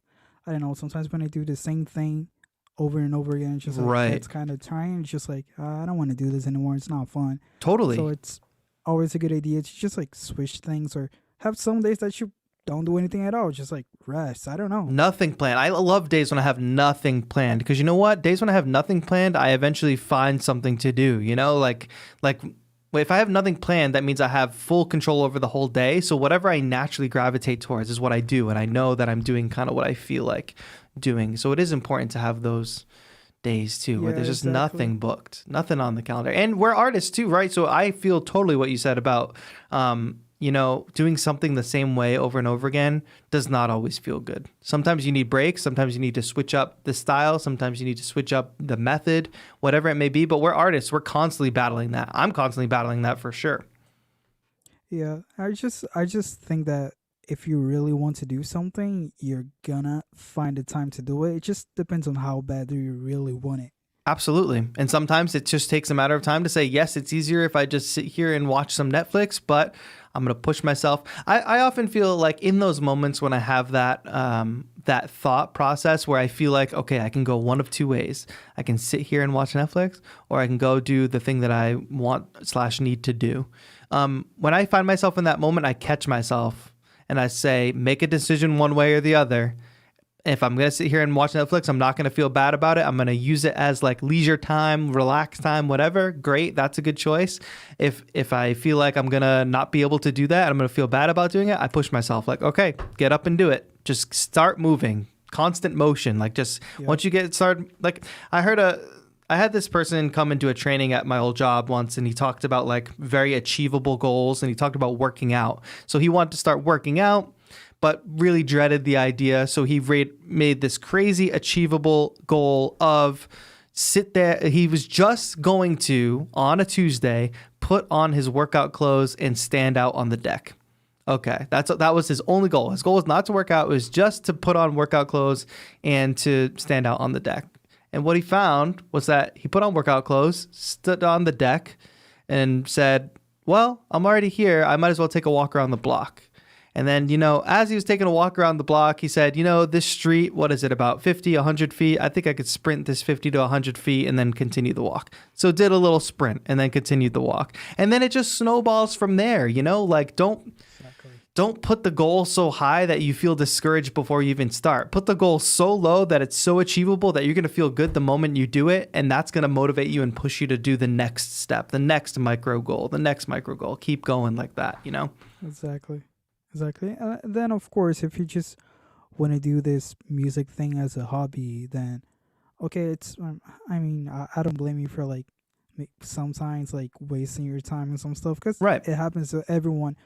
I don't know. Sometimes when I do the same thing over and over again, it's just like Right. it's kind of tiring. It's just like I don't want to do this anymore. It's not fun. Totally. So it's always a good idea to just like switch things or have some days that you don't do anything at all. Just like rest. I don't know. Nothing planned. I love days when I have nothing planned because you know what? Days when I have nothing planned, I eventually find something to do, like if I have nothing planned, that means I have full control over the whole day. So whatever I naturally gravitate towards is what I do. And I know that I'm doing kind of what I feel like doing. So it is important to have those days too, where Yeah, there's just exactly. nothing booked, nothing on the calendar. And we're artists too, right? So I feel totally what you said about, doing something the same way over and over again does not always feel good. Sometimes you need breaks. Sometimes you need to switch up the style. Sometimes you need to switch up the method, whatever it may be. But we're artists. We're constantly battling that. I'm constantly battling that for sure. Yeah, I just think that if you really want to do something, you're gonna find the time to do it. It just depends on how bad do you really want it. Absolutely. And sometimes it just takes a matter of time to say, yes, it's easier if I just sit here and watch some Netflix, but I'm going to push myself. I often feel like in those moments when I have that thought process where I feel like, okay, I can go one of two ways. I can sit here and watch Netflix, or I can go do the thing that I want/need to do. When I find myself in that moment, I catch myself and I say, make a decision one way or the other. If I'm gonna sit here and watch Netflix, I'm not gonna feel bad about it. I'm gonna use it as like leisure time, relax time, whatever. Great, that's a good choice. If I feel like I'm gonna not be able to do that, I'm gonna feel bad about doing it, I push myself like, okay, get up and do it. Just start moving. Constant motion. Like just once you get started, like I had this person come into a training at my old job once, and he talked about like very achievable goals, and he talked about working out. So he wanted to start working out, but really dreaded the idea. So he made this crazy achievable goal of sit there. He was just going to, on a Tuesday, put on his workout clothes and stand out on the deck. Okay, that was his only goal. His goal was not to work out. It was just to put on workout clothes and to stand out on the deck. And what he found was that he put on workout clothes, stood on the deck, and said, well, I'm already here. I might as well take a walk around the block. And then, as he was taking a walk around the block, he said, this street, what is it, about 50, 100 feet? I think I could sprint this 50 to 100 feet and then continue the walk. So did a little sprint and then continued the walk. And then it just snowballs from there, like don't put the goal so high that you feel discouraged before you even start. Put the goal so low that it's so achievable that you're going to feel good the moment you do it. And that's going to motivate you and push you to do the next step, the next micro goal, the next micro goal. Keep going like that, Exactly. Then, of course, if you just want to do this music thing as a hobby, then, okay, it's, I don't blame you for, like, sometimes, like, wasting your time and some stuff, because right. It happens to everyone.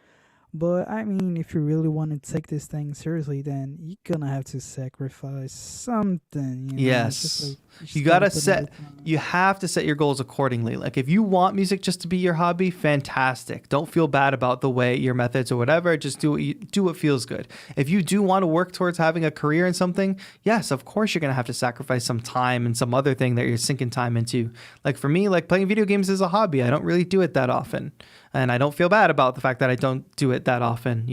But, if you really want to take this thing seriously, then you're going to have to sacrifice something. Yes. You have to set your goals accordingly. Like if you want music just to be your hobby, fantastic. Don't feel bad about the way your methods or whatever. Just do what feels good. If you do want to work towards having a career in something, yes, of course you're going to have to sacrifice some time and some other thing that you're sinking time into. Like for me, like playing video games is a hobby. I don't really do it that often. And I don't feel bad about the fact that I don't do it that often,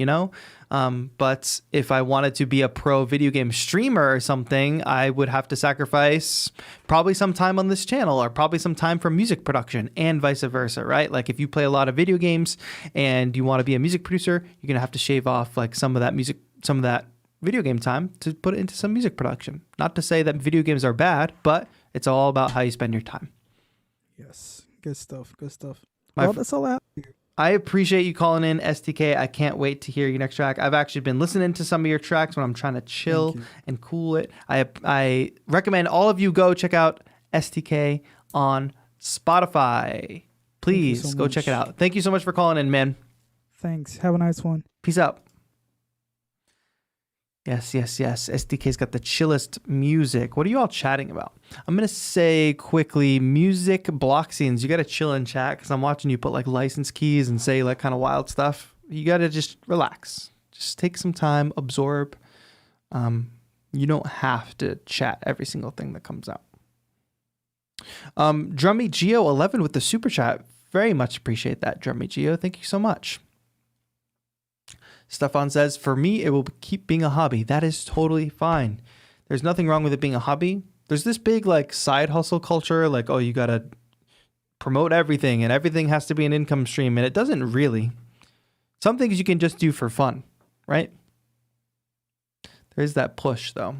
But if I wanted to be a pro video game streamer or something, I would have to sacrifice probably some time on this channel or probably some time for music production and vice versa, right? Like if you play a lot of video games and you want to be a music producer, you're going to have to shave off like some of that video game time to put it into some music production. Not to say that video games are bad, but it's all about how you spend your time. Yes. Good stuff. Well, that's all I have. I appreciate you calling in, STK. I can't wait to hear your next track. I've actually been listening to some of your tracks when I'm trying to chill and cool it. I recommend all of you go check out STK on Spotify. Please go check it out. Thank you so much for calling in, man. Thanks. Have a nice one. Peace out. Yes. SDK's got the chillest music. What are you all chatting about? I'm going to say quickly, music block scenes. You got to chill in chat because I'm watching you put like license keys and say like kind of wild stuff. You got to just relax. Just take some time, absorb. You don't have to chat every single thing that comes out. Drummy Geo 11 with the super chat. Very much appreciate that, Drummy Geo. Thank you so much. Stefan says, for me, it will keep being a hobby. That is totally fine. There's nothing wrong with it being a hobby. There's this big like side hustle culture, like, oh, you got to promote everything and everything has to be an income stream. And it doesn't really. Some things you can just do for fun, right? There's that push though.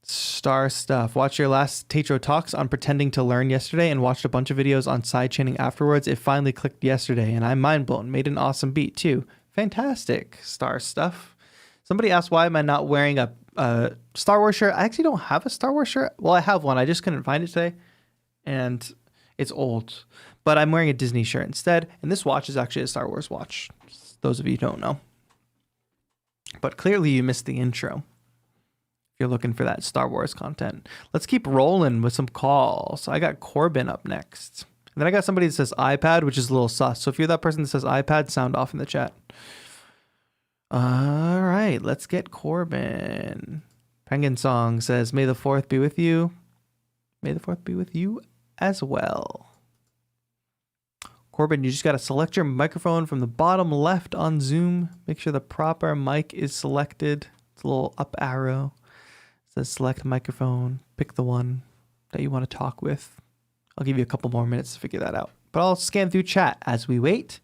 Star stuff. Watch your last TAETRO talks on pretending to learn yesterday and watched a bunch of videos on sidechaining afterwards. It finally clicked yesterday and I'm mind blown. Made an awesome beat too. Fantastic. Star stuff. Somebody asked why am I not wearing a Star Wars shirt. I actually don't have a Star Wars shirt. Well, I have one. I just couldn't find it today and it's old. But I'm wearing a Disney shirt instead. And this watch is actually a Star Wars watch. Those of you who don't know. But clearly you missed the intro. If you're looking for that Star Wars content. Let's keep rolling with some calls. I got Corbin up next. And then I got somebody that says iPad, which is a little sus. So if you're that person that says iPad, sound off in the chat. All right, let's get Corbin. Penguin Song says, may the 4th be with you. May the 4th be with you as well. Corbin, you just got to select your microphone from the bottom left on Zoom. Make sure the proper mic is selected. It's a little up arrow. Says select microphone, pick the one that you want to talk with. I'll give you a couple more minutes to figure that out. But I'll scan through chat as we wait.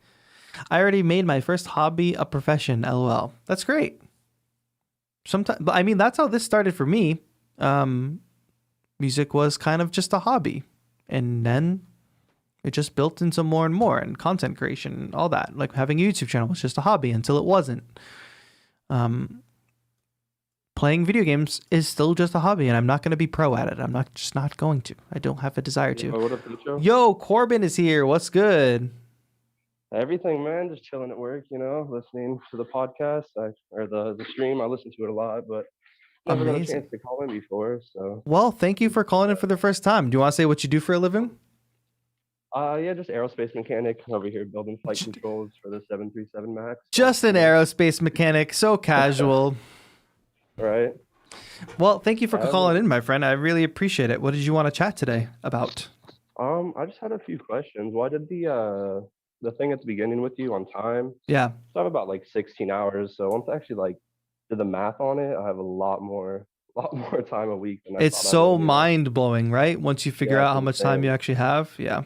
I already made my first hobby a profession. LOL. That's great. Sometimes, I mean, that's how this started for me. Music was kind of just a hobby, and then it just built into more and more, and content creation and all that. Like having a YouTube channel was just a hobby until it wasn't. Playing video games is still just a hobby, and I'm not going to be pro at it. I'm not going to. I don't have a desire to. What up, Teatro? Yo, Corbin is here. What's good? Everything, man. Just chilling at work, listening to the podcast or the stream. I listen to it a lot, but never got a Amazing. chance to call in before. So, Well, thank you for calling in for the first time. Do you want to say what you do for a living? yeah, just aerospace mechanic over here building flight controls for the 737 Max. Just an aerospace mechanic. So casual. Right. Well, thank you for calling in, my friend. I really appreciate it. What did you want to chat today about? I just had a few questions. Why did the thing at the beginning with you on time? Yeah. So I have about like 16 hours. So once I actually did the math on it, I have a lot more time a week than I It's thought I so would, mind blowing, right? Once you figure Yeah, out it's how much time insane. you actually have. Yeah.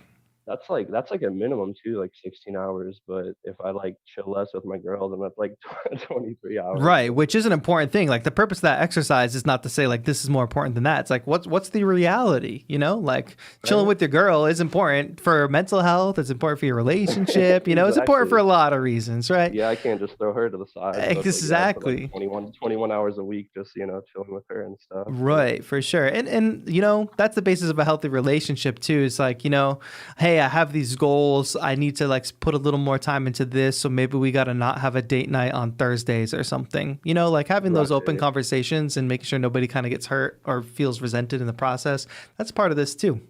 That's like a minimum too, like 16 hours. But if I chill less with my girl, then that's like 23 hours. Right, which is an important thing. Like the purpose of that exercise is not to say like this is more important than that. It's like what's the reality, Like chilling Right. with your girl is important for mental health, it's important for your relationship, it's important for a lot of reasons, right? Yeah, I can't just throw her to the side. So it's Exactly. 21 hours a week, just chilling with her and stuff. Right, for sure. And that's the basis of a healthy relationship too. It's like, hey, I have these goals. I need to put a little more time into this. So maybe we got to not have a date night on Thursdays or something, like having those open Right. conversations and making sure nobody kind of gets hurt or feels resented in the process. That's part of this too.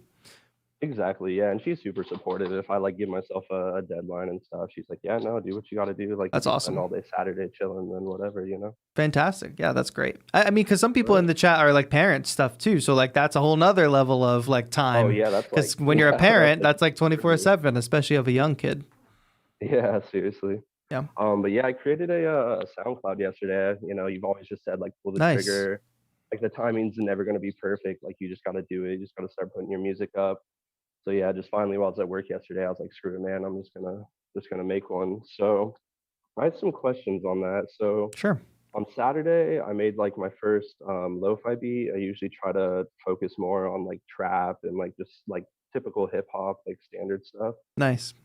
Exactly, yeah, and she's super supportive. If I give myself a deadline and stuff, she's like, "Yeah, no, do what you got to do. Like, That's you can awesome. spend all day Saturday chilling and whatever, Fantastic. Yeah, that's great. I mean, because some people in the chat are parent stuff too. So that's a whole nother level of time. Oh yeah, that's Because when you're a parent, that's 24/7, especially of a young kid. Yeah, seriously. Yeah. But yeah, I created a SoundCloud yesterday. You've always just said pull the Nice. trigger. The timing's never gonna be perfect. You just gotta do it. You just gotta start putting your music up. So yeah, just finally while I was at work yesterday, I was like, screw it, man. I'm just gonna make one. So I had some questions on that. So Sure. on Saturday, I made my first lo-fi beat. I usually try to focus more on trap and just typical hip hop, standard stuff. Nice.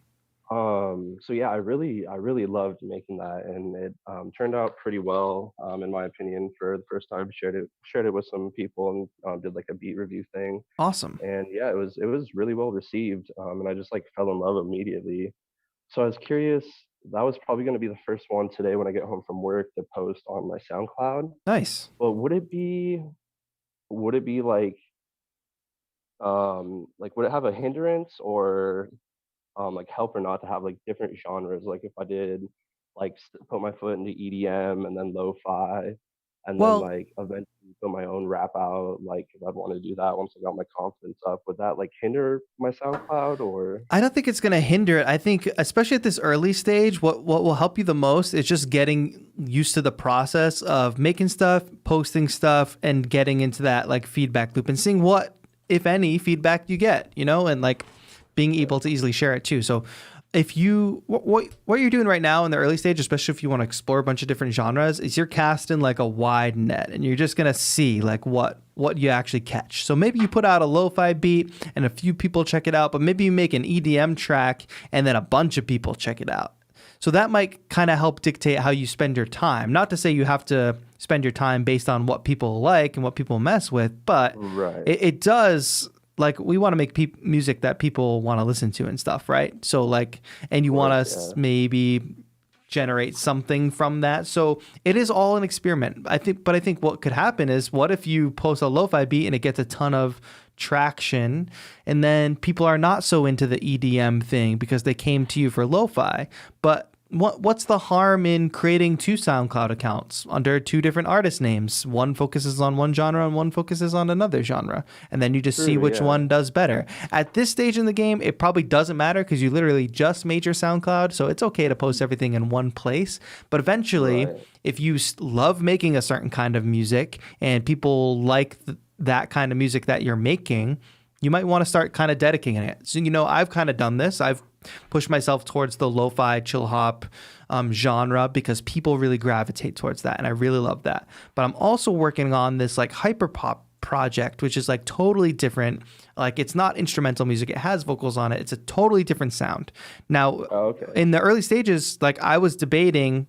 So yeah, I really loved making that, and it turned out pretty well, in my opinion. For the first time, shared it with some people and did a beat review thing. Awesome. And yeah, it was really well received, and I just fell in love immediately. So I was curious. That was probably going to be the first one today when I get home from work to post on my SoundCloud. Nice. But would it be would it have a hindrance or help or not to have different genres? If I did put my foot into EDM and then lo-fi and Well- then eventually put my own rap out, if I'd want to do that once I got my confidence up, would that hinder my SoundCloud or? I don't think it's going to hinder it. I think, especially at this early stage, what will help you the most is just getting used to the process of making stuff, posting stuff, and getting into that feedback loop and seeing what, if any, feedback you get, and being able to easily share it too. So if you, what you're doing right now in the early stage, especially if you want to explore a bunch of different genres, is you're casting a wide net, and you're just going to see what you actually catch. So maybe you put out a lo-fi beat and a few people check it out, but maybe you make an EDM track and then a bunch of people check it out. So that might kind of help dictate how you spend your time. Not to say you have to spend your time based on what people like and what people mess with, but Right. it does. We want to make music that people want to listen to and stuff, right? So and you want to yeah. maybe generate something from that. So it is all an experiment. I think what could happen is, what if you post a lo-fi beat and it gets a ton of traction, and then people are not so into the EDM thing because they came to you for lo-fi, but what's the harm in creating two SoundCloud accounts under two different artist names? One focuses on one genre and one focuses on another genre. And then you just see True, which yeah. one does better. At this stage in the game, it probably doesn't matter because you literally just made your SoundCloud. So it's okay to post everything in one place. But eventually, Right. if you love making a certain kind of music and people like that kind of music that you're making, you might want to start kind of dedicating it. So, I've kind of done this. I've push myself towards the lo-fi chill hop genre because people really gravitate towards that, and I really love that. But I'm also working on this like hyper pop project, which is like totally different. Like it's not instrumental music, it has vocals on it, it's a totally different sound. Now in the early stages, like I was debating,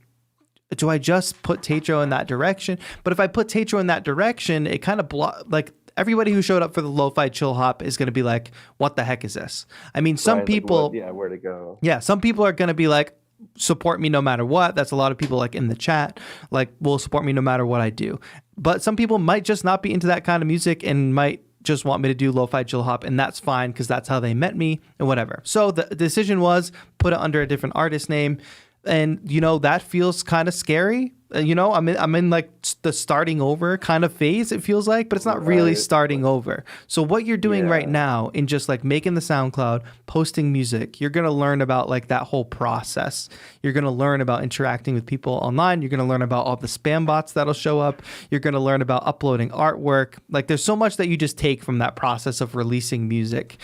do I just put TAETRO in that direction? But if I put TAETRO in that direction, it kind of like everybody who showed up for the lo-fi chill hop is going to be like, what the heck is this? I mean, some people, like where to go. Yeah, some people are going to be like, support me no matter what. That's a lot of people like in the chat, like will support me no matter what I do. But some people might just not be into that kind of music and might just want me to do lo-fi chill hop, and that's fine because that's how they met me and whatever. So the decision was put it under a different artist name. And, you know, that feels kind of scary. You know, I'm in like the starting over kind of phase, it feels like, but it's not really starting over. So what you're doing right now in just like making the SoundCloud, posting music, you're going to learn about like that whole process. You're going to learn about interacting with people online. You're going to learn about all the spam bots that'll show up. You're going to learn about uploading artwork. Like there's so much that you just take from that process of releasing music.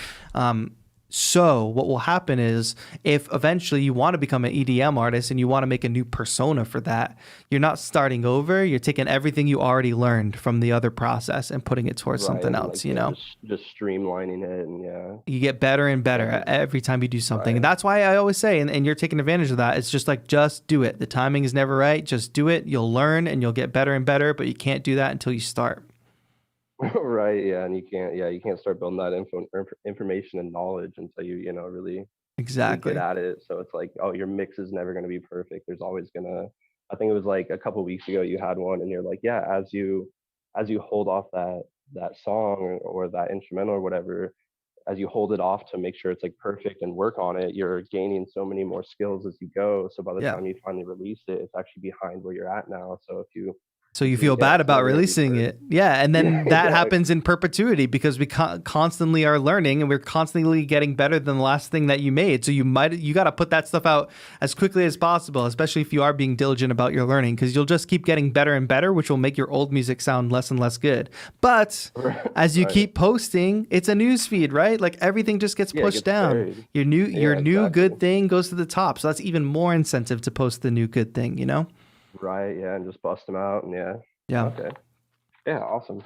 So what will happen is if eventually you want to become an EDM artist and you want to make a new persona for that, you're not starting over. You're taking everything you already learned from the other process and putting it towards something else, you know? Just streamlining it, and you get better and better every time you do something. And that's why I always say, and you're taking advantage of that, it's just like, just do it. The timing is never right. Just do it. You'll learn and you'll get better and better, but you can't do that until you start. Right, yeah, and you can't start building that information and knowledge until you know really exactly get at it. So it's like, oh, your mix is never going to be perfect. There's always gonna, I think it was like a couple weeks ago you had one, and you're like, yeah, as you hold off that song or that instrumental or whatever, as you hold it off to make sure it's like perfect and work on it, you're gaining so many more skills as you go. So by the time you finally release it, it's actually behind where you're at now. So you feel bad about releasing it. Yeah. And then that happens in perpetuity because we constantly are learning and we're constantly getting better than the last thing that you made. So you got to put that stuff out as quickly as possible, especially if you are being diligent about your learning, because you'll just keep getting better and better, which will make your old music sound less and less good. But as you keep posting, it's a news feed, right? Like everything just gets pushed down. Buried. Your new good thing goes to the top. So that's even more incentive to post the new good thing, you know? Right, yeah, and just bust them out, and okay, awesome.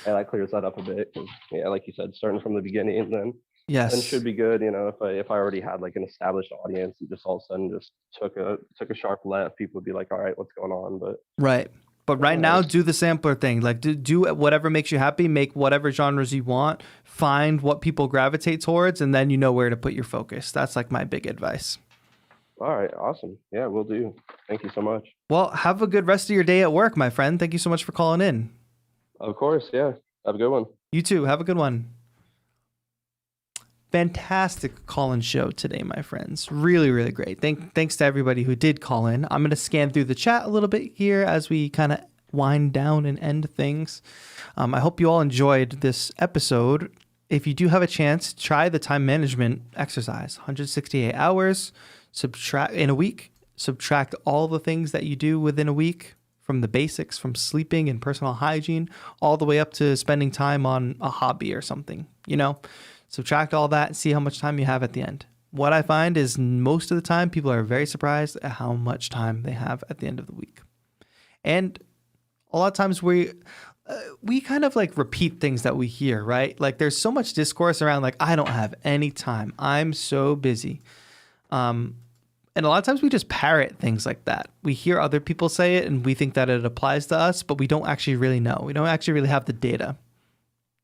Yeah, that clears that up a bit. Like you said, starting from the beginning, and then should be good. You know, if I already had like an established audience, and just all of a sudden just took a sharp left, people would be like, all right, what's going on? But right now, do the sampler thing. Like do whatever makes you happy. Make whatever genres you want. Find what people gravitate towards, and then you know where to put your focus. That's like my big advice. All right, awesome. Yeah, will do. Thank you so much. Well, have a good rest of your day at work, my friend. Thank you so much for calling in. Of course, yeah. Have a good one. You too. Have a good one. Fantastic call-in show today, my friends. Really, really great. Thanks to everybody who did call in. I'm going to scan through the chat a little bit here as we kind of wind down and end things. I hope you all enjoyed this episode. If you do have a chance, try the time management exercise. 168 hours. In a week, subtract all the things that you do within a week, from the basics, from sleeping and personal hygiene, all the way up to spending time on a hobby or something, you know, subtract all that and see how much time you have at the end. What I find is most of the time people are very surprised at how much time they have at the end of the week. And a lot of times we kind of like repeat things that we hear, right? Like there's so much discourse around like, I don't have any time. I'm so busy. And a lot of times we just parrot things like that. We hear other people say it and we think that it applies to us, but we don't actually really know. We don't actually really have the data.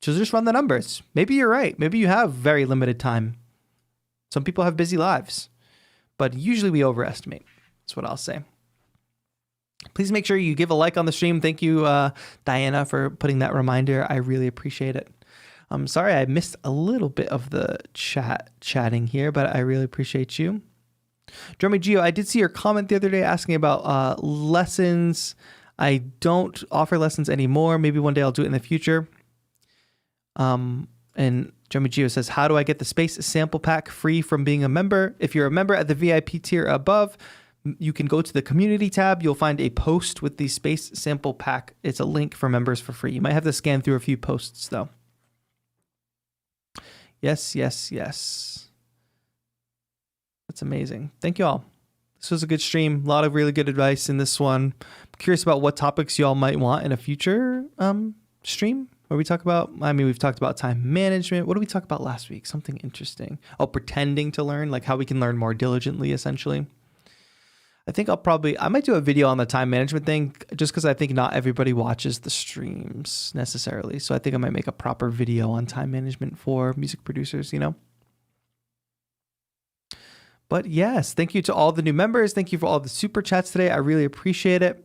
So just run the numbers. Maybe you're right. Maybe you have very limited time. Some people have busy lives, but usually we overestimate. That's what I'll say. Please make sure you give a like on the stream. Thank you, Diana, for putting that reminder. I really appreciate it. I'm sorry I missed a little bit of the chatting here, but I really appreciate you. Drummy Gio, I did see your comment the other day asking about lessons. I don't offer lessons anymore. Maybe one day I'll do it in the future. And Drummy Gio says, how do I get the Space sample pack free from being a member? If you're a member at the VIP tier above, you can go to the community tab. You'll find a post with the Space sample pack. It's a link for members for free. You might have to scan through a few posts though. Yes. That's amazing. Thank you all. This was a good stream. A lot of really good advice in this one. I'm curious about what topics y'all might want in a future stream where we talk about, I mean, we've talked about time management. What did we talk about last week? Something interesting. Oh, pretending to learn, like how we can learn more diligently, essentially. I think I might do a video on the time management thing just because I think not everybody watches the streams necessarily. So I think I might make a proper video on time management for music producers, you know? But yes, thank you to all the new members. Thank you for all the super chats today. I really appreciate it.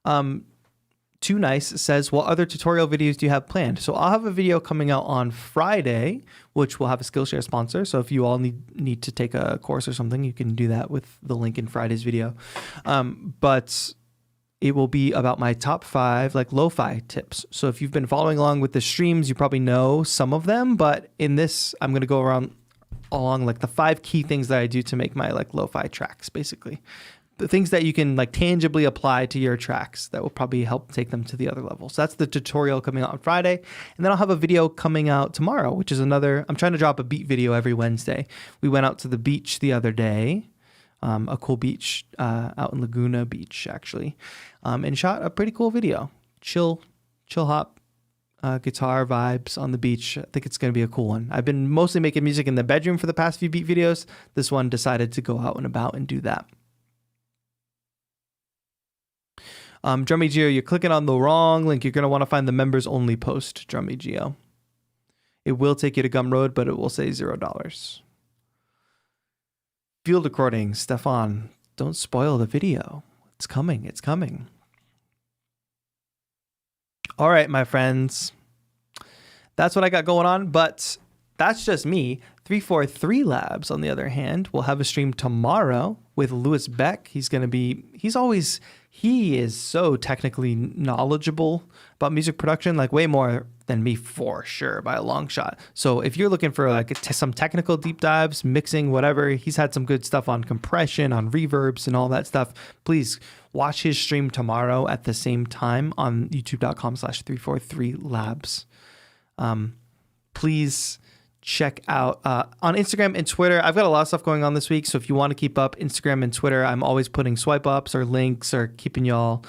Too Nice says, what other tutorial videos do you have planned? So I'll have a video coming out on Friday, which will have a Skillshare sponsor. So if you all need to take a course or something, you can do that with the link in Friday's video. But it will be about my top 5 like lo-fi tips. So if you've been following along with the streams, you probably know some of them. But in this, I'm going to go along like the 5 key things that I do to make my like lo-fi tracks, basically. The things that you can like tangibly apply to your tracks that will probably help take them to the other level. So that's the tutorial coming out on Friday. And then I'll have a video coming out tomorrow, which is I'm trying to drop a beat video every Wednesday. We went out to the beach the other day, a cool beach out in Laguna Beach, actually, and shot a pretty cool video. Chill hop, guitar vibes on the beach. I think it's going to be a cool one. I've been mostly making music in the bedroom for the past few beat videos. This one decided to go out and about and do that. Drummy Geo, you're clicking on the wrong link. You're going to want to find the members only post, Drummy Geo. It will take you to Gumroad, but it will say $0. Field recording, Stefan, don't spoil the video. It's coming. It's coming. All right, my friends. That's what I got going on, but that's just me. 343 Labs, on the other hand, will have a stream tomorrow with Lewis Beck. He is so technically knowledgeable about music production, like way more than me for sure by a long shot. So if you're looking for like some technical deep dives, mixing, whatever, he's had some good stuff on compression, on reverbs and all that stuff. Please watch his stream tomorrow at the same time on youtube.com/343labs. Please check out on Instagram and Twitter. I've got a lot of stuff going on this week. So if you want to keep up Instagram and Twitter, I'm always putting swipe ups or links or keeping y'all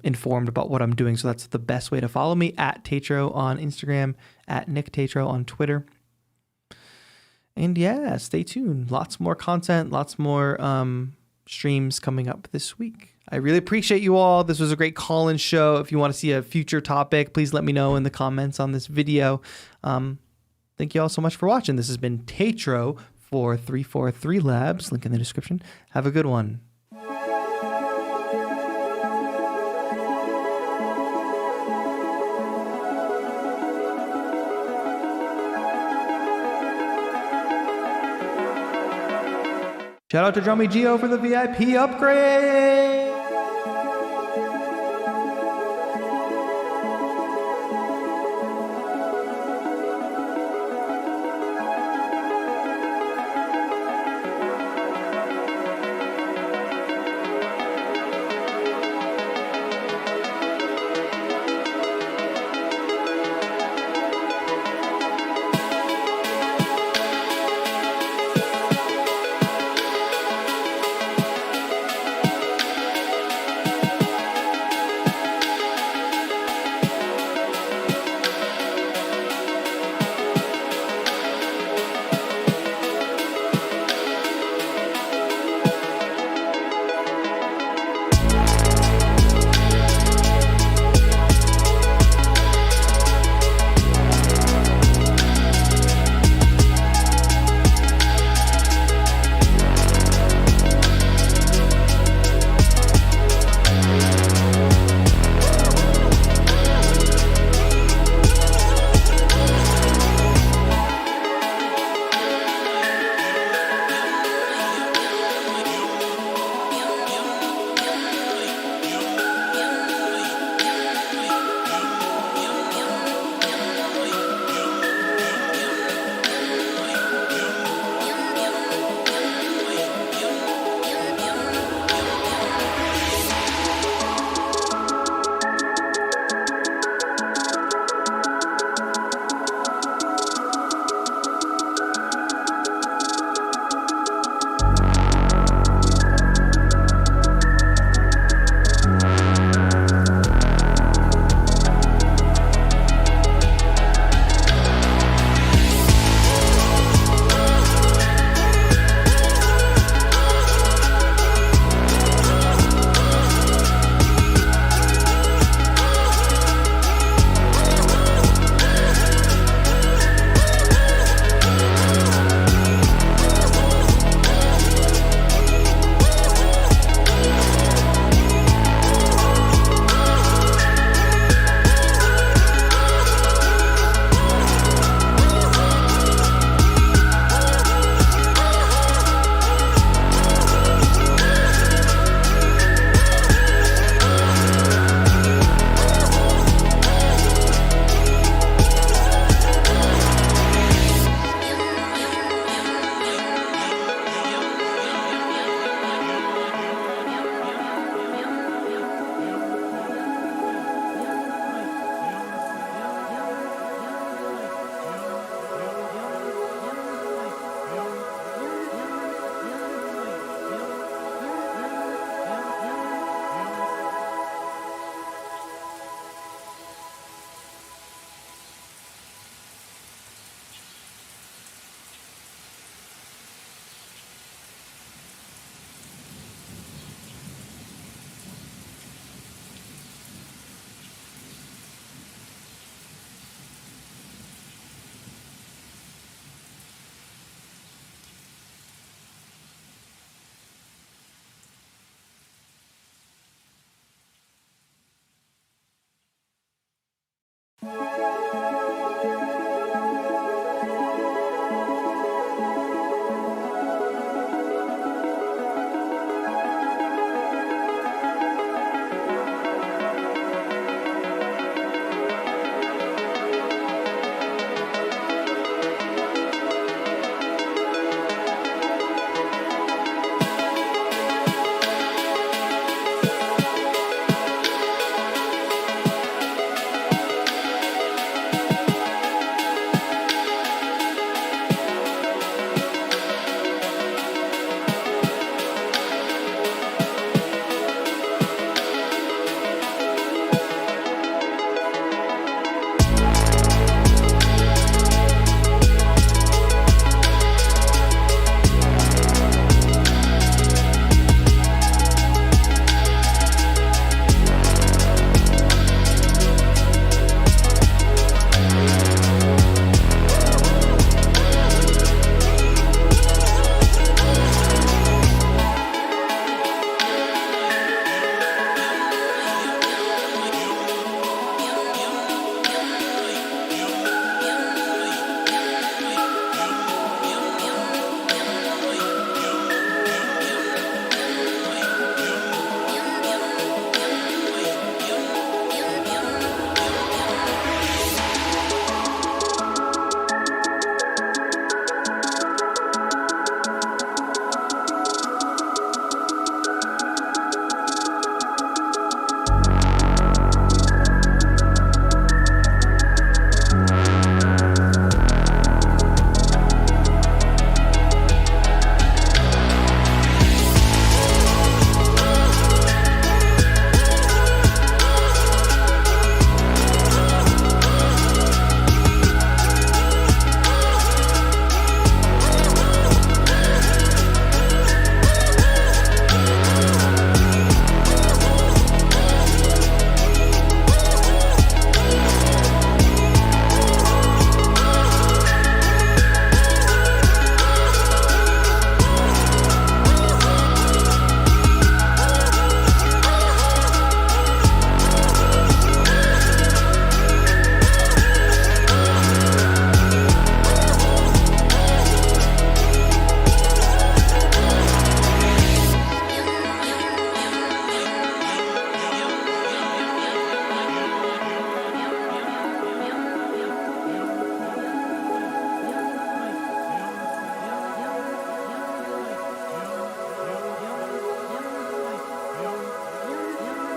informed about what I'm doing. So that's the best way to follow me, at TAETRO on Instagram, at Nick TAETRO on Twitter. And yeah, stay tuned. Lots more content, lots more streams coming up this week. I really appreciate you all. This was a great call-in show. If you want to see a future topic, please let me know in the comments on this video. Thank you all so much for watching. This has been TAETRO for 343 Labs. Link in the description. Have a good one. Shout out to Drummy Geo for the VIP upgrade.